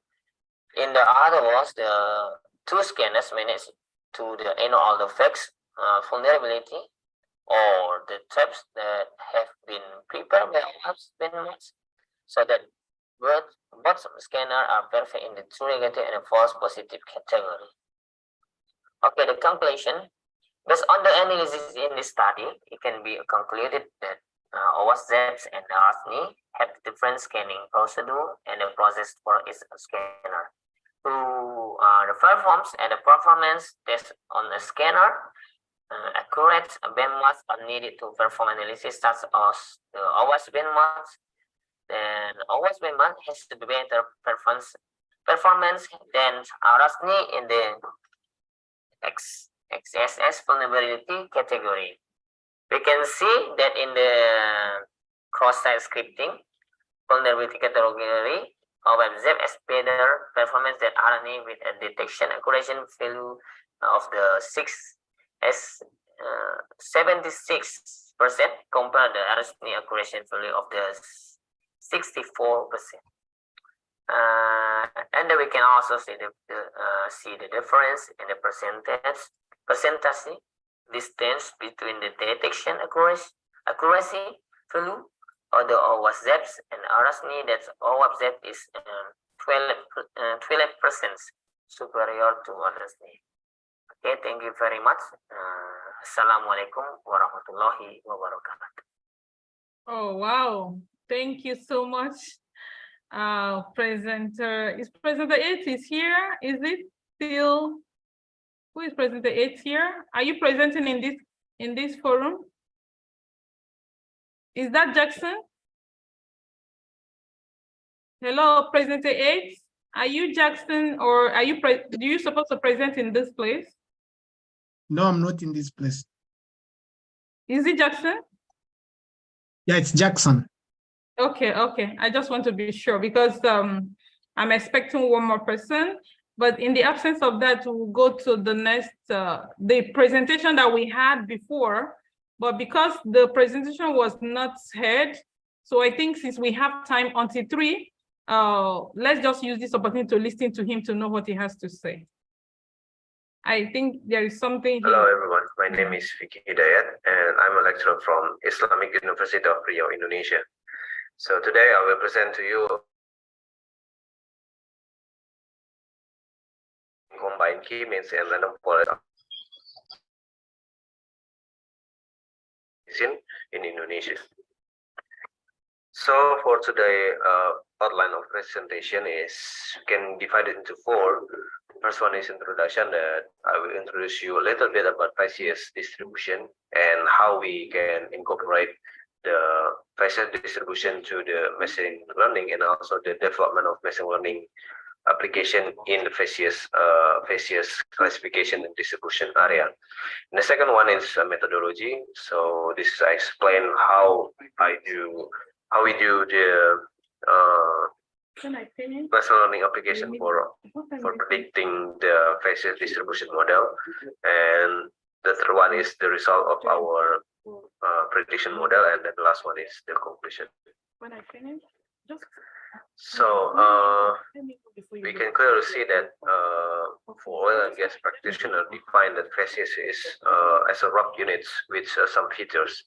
In the other words, the two scanners manage to know all the facts, vulnerability, or the traps that have been prepared by OWASP benchmarks, so that both scanners are perfect in the true negative and false positive category. Okay, the conclusion. Based on the analysis in this study, it can be concluded that OWASP and RSNI have different scanning procedure and a process for each scanner. To the performance test on a scanner, accurate benchmarks are needed to perform analysis such as the OWASP benchmarks. Then OWASP benchmark has to be better performance than RSNI in the XSS vulnerability category. We can see that in the cross-site scripting vulnerability category, OWASP has better performance than RSNI with a detection accuracy value of the 76% compared to the RSNI accuracy value of the 64%. And then we can also see the difference in the percentage distance between the detection accuracy value Although OWASZ and Arasni, that OWASZ is 12% superior to Arasni. Okay, thank you very much. Assalamualaikum warahmatullahi wabarakatuh. Oh, wow. Thank you so much, presenter. Is presenter 8 is here? Is it still? Who is presenter 8 here? Are you presenting in this forum? Is that Jackson? Hello, presenter 8. Are you Jackson, or are you do you supposed to present in this place? No, I'm not in this place. Is it Jackson? Yeah, it's Jackson. Okay, okay. I just want to be sure because I'm expecting one more person. But in the absence of that, we'll go to the next, the presentation that we had before. But because the presentation was not heard, so I think since we have time until 3, let's just use this opportunity to listen to him to know what he has to say. I think there is something. Hello everyone, my name is Vicky Hidayat and I'm a lecturer from Islamic University of Riau, Indonesia. So today I will present to you combine key means and random forest in Indonesia. So for today, outline of presentation is can divide it into 4. First one is introduction, that I will introduce you a little bit about facies distribution and how we can incorporate the facies distribution to the machine learning and also the development of machine learning application in the facies classification and distribution area. And the second one is methodology. So this I explain how we do the machine learning application for predicting the facies distribution model, and the third one is the result of our prediction model, and then the last one is the conclusion. So we can clearly see that for oil and gas practitioners, define that facies is as a rock units with some features.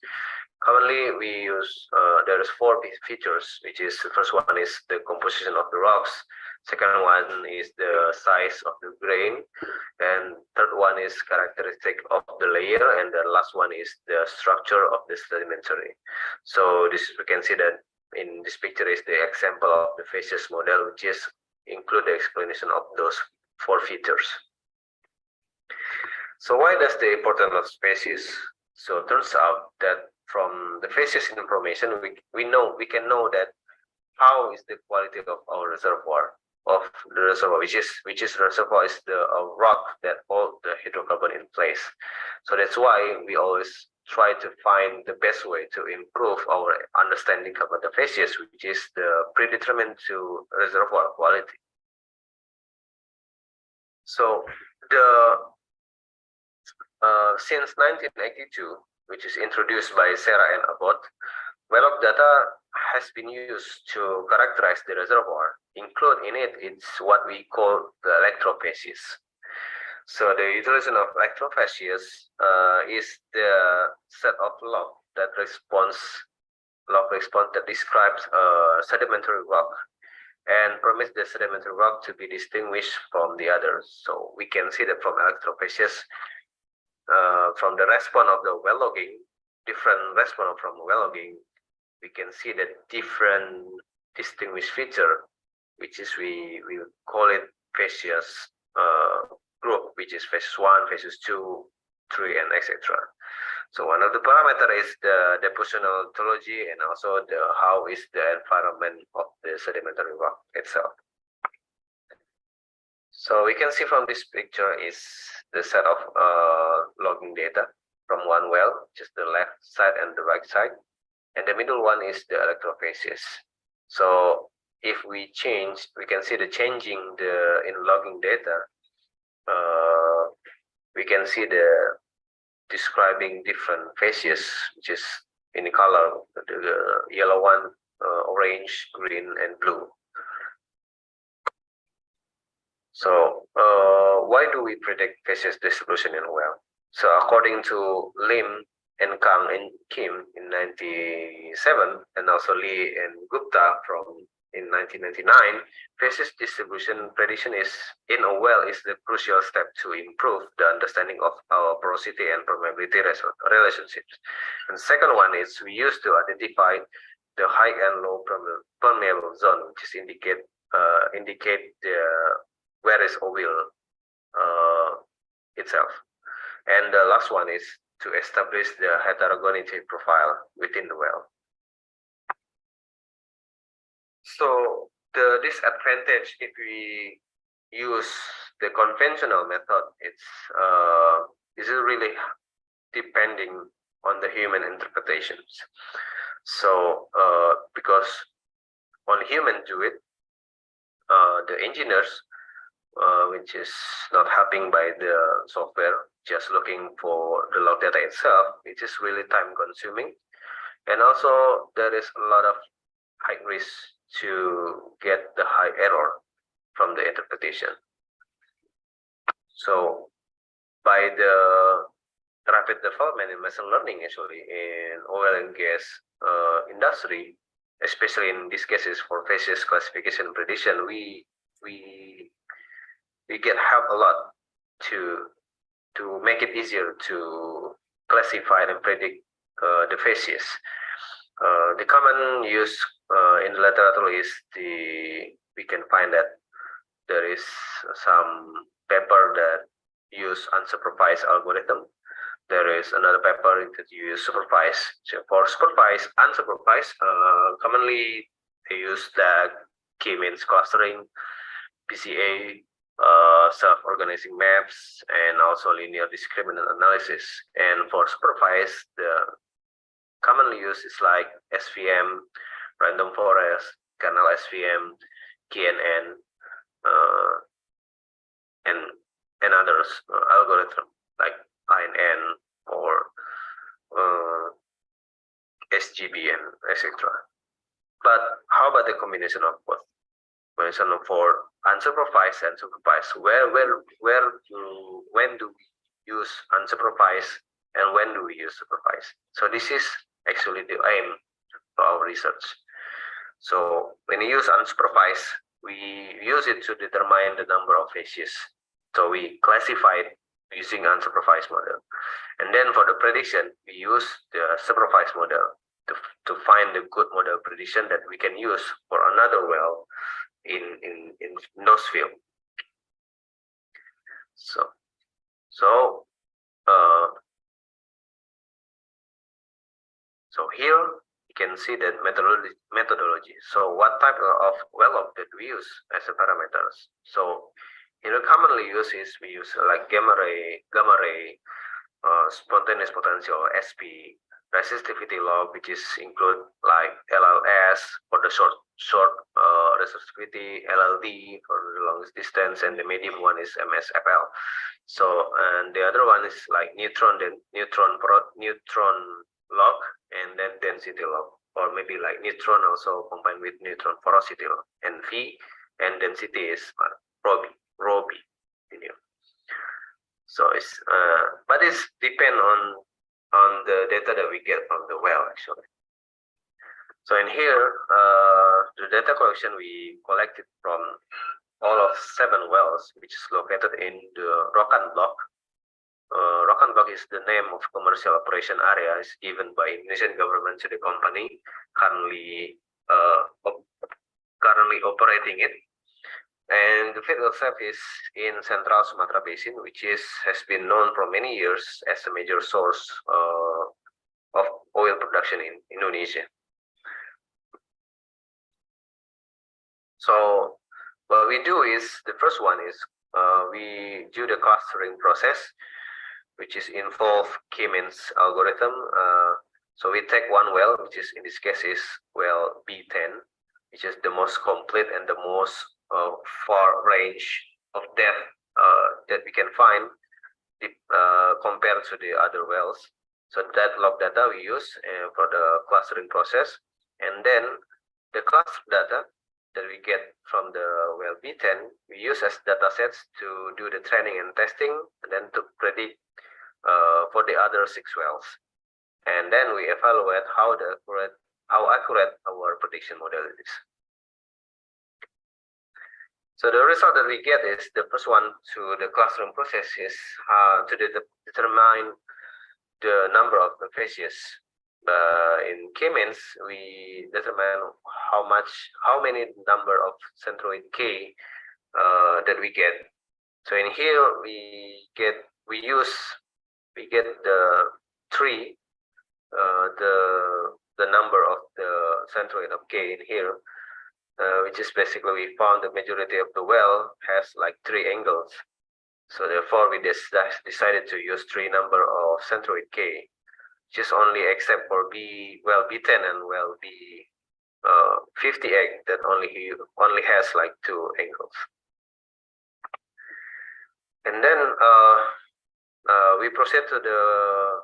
Currently, we use there is 4 features, which is the first one is the composition of the rocks, second one is the size of the grain, and third one is characteristic of the layer, and the last one is the structure of the sedimentary. So this we can see that in this picture is the example of the facies model, which is include the explanation of those 4 features. So why does the importance of facies? So it turns out that from the facies information, we can know that how is the quality of our reservoir, which is reservoir is the rock that hold the hydrocarbon in place. So that's why we always try to find the best way to improve our understanding about the facies, which is the predetermined to reservoir quality. So since 1982, which is introduced by Sarah and Abbott, well-log data has been used to characterize the reservoir. Include in it's what we call the electrofacies. So the utilization of electrofacies is the set of log response that describes sedimentary rock and permits the sedimentary rock to be distinguished from the others. So we can see that from electrofacies, from the response of the well logging, different response from well logging, we can see that different distinguished feature, which is we call it facies group, which is facies 1, facies 2, 3, and etc. So one of the parameter is the depositional ontology and also the how is the environment of the sedimentary rock itself. So we can see from this picture is the set of logging data from one well, just the left side and the right side, and the middle one is the electrofacies. So if we change, we can see the changing in logging data. We can see the describing different facies, which is in the color, the yellow one, orange, green, and blue. So why do we predict facies distribution in a well? So according to Lim and Kang and Kim in 97, and also Lee and Gupta in 1999, facies distribution prediction is in a well is the crucial step to improve the understanding of our porosity and permeability relationships. And second one is we used to identify the high and low permeable zone, which is indicate the where is oil itself. And the last one is to establish the heterogeneity profile within the well. So the disadvantage if we use the conventional method, is really depending on the human interpretations. So because when human do it, the engineers, which is not helping by the software, just looking for the log data itself, it is really time consuming. And also there is a lot of high risk to get the high error from the interpretation. So by the rapid development in machine learning, actually in oil and gas industry, especially in these cases for facies classification prediction, we get help a lot to make it easier to classify and predict the facies. The common use in the literature is we can find that there is some paper that use unsupervised algorithm. There is another paper that use supervised. So for supervised, unsupervised, commonly they use the K-means clustering, PCA, self-organizing maps, and also linear discriminant analysis. And for supervised, the commonly used is like SVM, random forest, kernel SVM, KNN, and others algorithm like INN or SGB and etc. But how about the combination of both? Combination for unsupervised and supervised. When do we use unsupervised and when do we use supervised? So this is actually the aim for our research. So when we use unsupervised, we use it to determine the number of facies. So we classify it using unsupervised model. And then for the prediction, we use the supervised model to find the good model prediction that we can use for another well in those field. So here you can see that methodology. So what type of well log that we use as a parameters? So here commonly used is we use like gamma ray, spontaneous potential SP, resistivity log, which is include like LLS for the short resistivity, LLD for the longest distance, and the medium one is MSFL. So and the other one is like neutron log, and then density log, or maybe like neutron also combined with neutron porosity log, and V and density is ρB. So it's but it's depend on the data that we get from the well actually. So in here the data collection we collected from all of 7 wells, which is located in the Rokan Block. Rokan Block is the name of commercial operation area is given by Indonesian government to the company currently operating it. And the field itself is in Central Sumatra Basin, which has been known for many years as a major source of oil production in Indonesia. So what we do is, the first one is we do the clustering process, which is involve K-means algorithm. So we take one well, which is in this case is well B10, which is the most complete and the most far range of depth that we can find compared to the other wells. So that log data we use for the clustering process, and then the cluster data that we get from the well B10 we use as data sets to do the training and testing, and then to predict for the other 6 wells. and then we evaluate how accurate our prediction model is. So the result that we get is the first one to the clustering process is to determine the number of the phases. In K-means, we determine how many number of centroid K that we get. So in here we get the tree, the number of the centroid of K in here, which is basically we found the majority of the well has like 3 angles. So therefore we decided to use 3 number of centroid K, just only except for well B10 and well B58 that only has like 2 angles. And then we proceed to the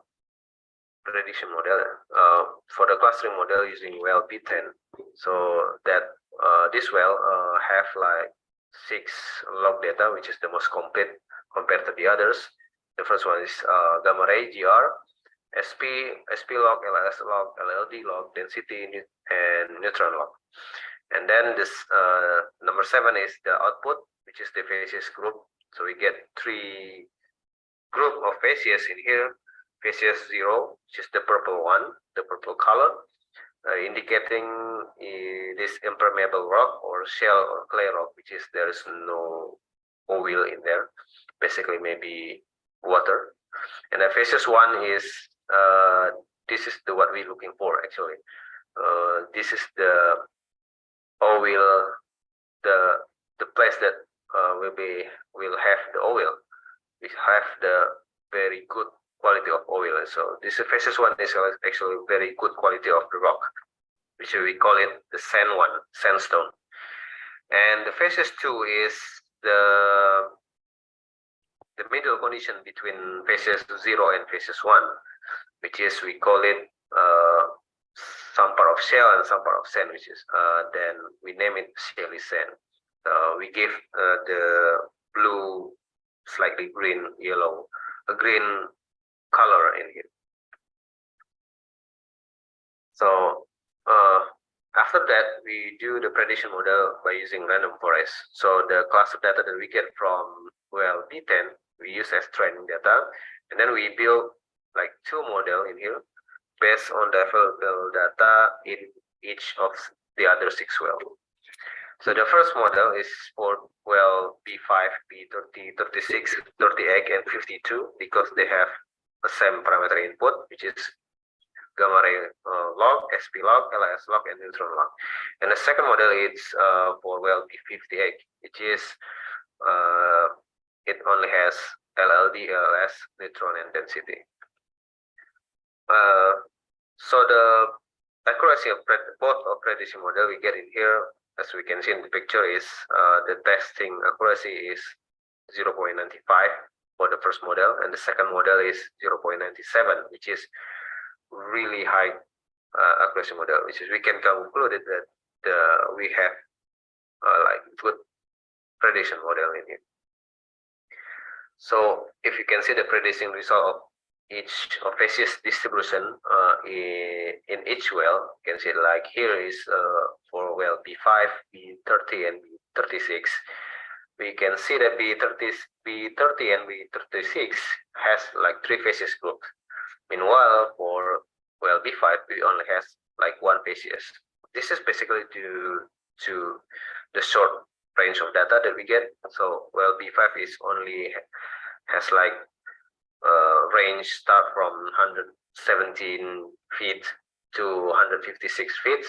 prediction model for the clustering model using well B10. So that this well have like 6 log data, which is the most complete compared to the others. The first one is gamma ray, GR, SP log, LS log, LLD log, density, and neutron log. And then this number 7 is the output, which is the phases group. So we get 3 group of phases in here. Phases 0, which is the purple one, the purple color, indicating this impermeable rock or shell or clay rock, which is there is no oil in there, basically maybe water. And the phases 1 is this is what we're looking for actually. This is the oil, the place that will have the oil. We have the very good quality of oil. So this phases 1 is actually very good quality of the rock, which we call it the sandstone. And the phases 2 is the middle condition between phases 0 and phases 1, which is we call it some part of shell and some part of sand, which is then we name it shelly sand. We give the blue, slightly green, yellow, a green color in here. So after that, we do the prediction model by using random forest. So the class of data that we get from well B10, we use as training data, and then we build like 2 model in here based on the available data in each of the other 6 well. So the first model is for well B5, B30, 36, 38, and 52 because they have the same parameter input, which is gamma ray log, SP log, LS log, and neutron log. And the second model is for well B58, which is it only has LLD, LS, neutron, and density. So the accuracy of both of prediction model we get in here, as we can see in the picture, is the testing accuracy is 0.95 for the first model, and the second model is 0.97, which is really high accuracy model, which is we can conclude that we have like good prediction model in here. So if you can see the prediction result of each of phases distribution in each well, you can see like here is for well B5, B30, and B36. We can see that B30 and B36 has like 3 phases group. Meanwhile, for well B5, we only has like 1 phases. This is basically due to the short range of data that we get. So well B5 is only has like range start from 117 feet to 156 feet.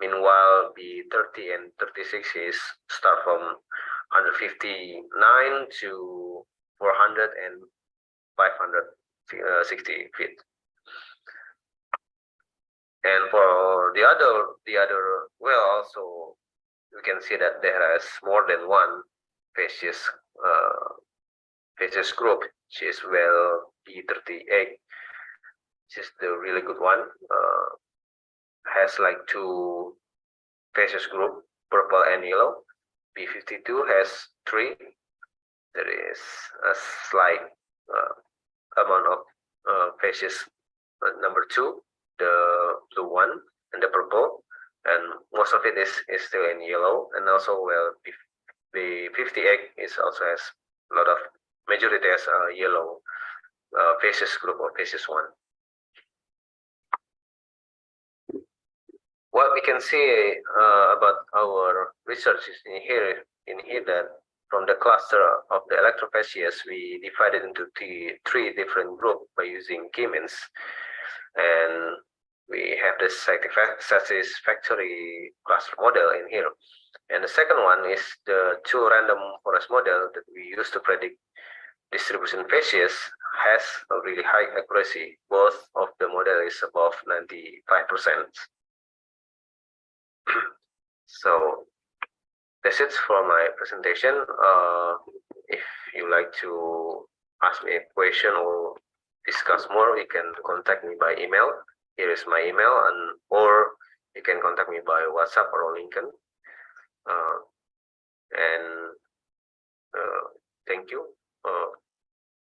Meanwhile, B30 and 36 is start from 159 to 400 and 560 feet. And for the other well, also you can see that there is more than 1 phases group, which is well B38, which is the really good one. Has like 2 phases group, purple and yellow. B52 has 3. There is a slight amount of phases number 2, the blue one, and the purple, and most of it is still in yellow. And also, well, if the 58 is also has a lot of majority as yellow phases group or phases 1. What we can see about our research is in here that from the cluster of the electrophases, we divided into three different groups by using K-means, and we have the satisfactory cluster model in here. And the second one is the 2 random forest model that we use to predict distribution phases has a really high accuracy. Both of the model is above 95%. So that's it for my presentation. If you like to ask me a question or discuss more, you can contact me by email. Here is my email, or you can contact me by WhatsApp or LinkedIn. Thank you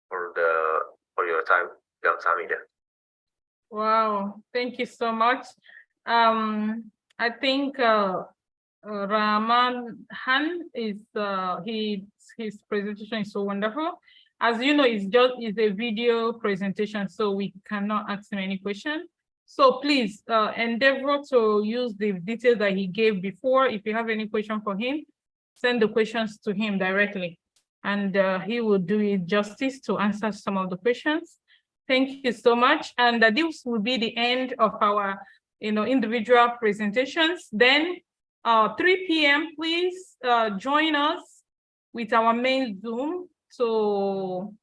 for your time, Gamsamida. Wow, thank you so much. I think Rahman Han is his presentation is so wonderful. As you know, it's a video presentation, so we cannot ask him any question. So please endeavor to use the details that he gave before. If you have any question for him, send the questions to him directly, and he will do it justice to answer some of the questions. Thank you so much. And this will be the end of our individual presentations. Then 3 p.m. please join us with our main Zoom to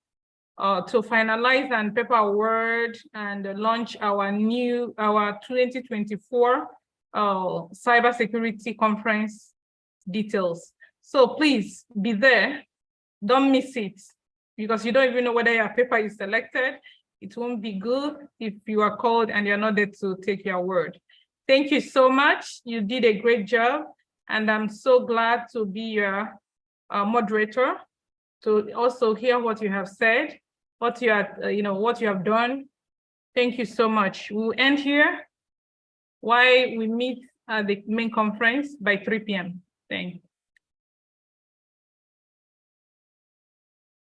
finalize and prepare our word and launch our 2024 cybersecurity conference details. So please be there, don't miss it, because you don't even know whether your paper is selected. It won't be good if you are called and you're not there to take your word. Thank you so much. You did a great job, and I'm so glad to be your moderator, to also hear what you have said, what you have done. Thank you so much. We'll end here while we meet at the main conference by 3 p.m. Thank you.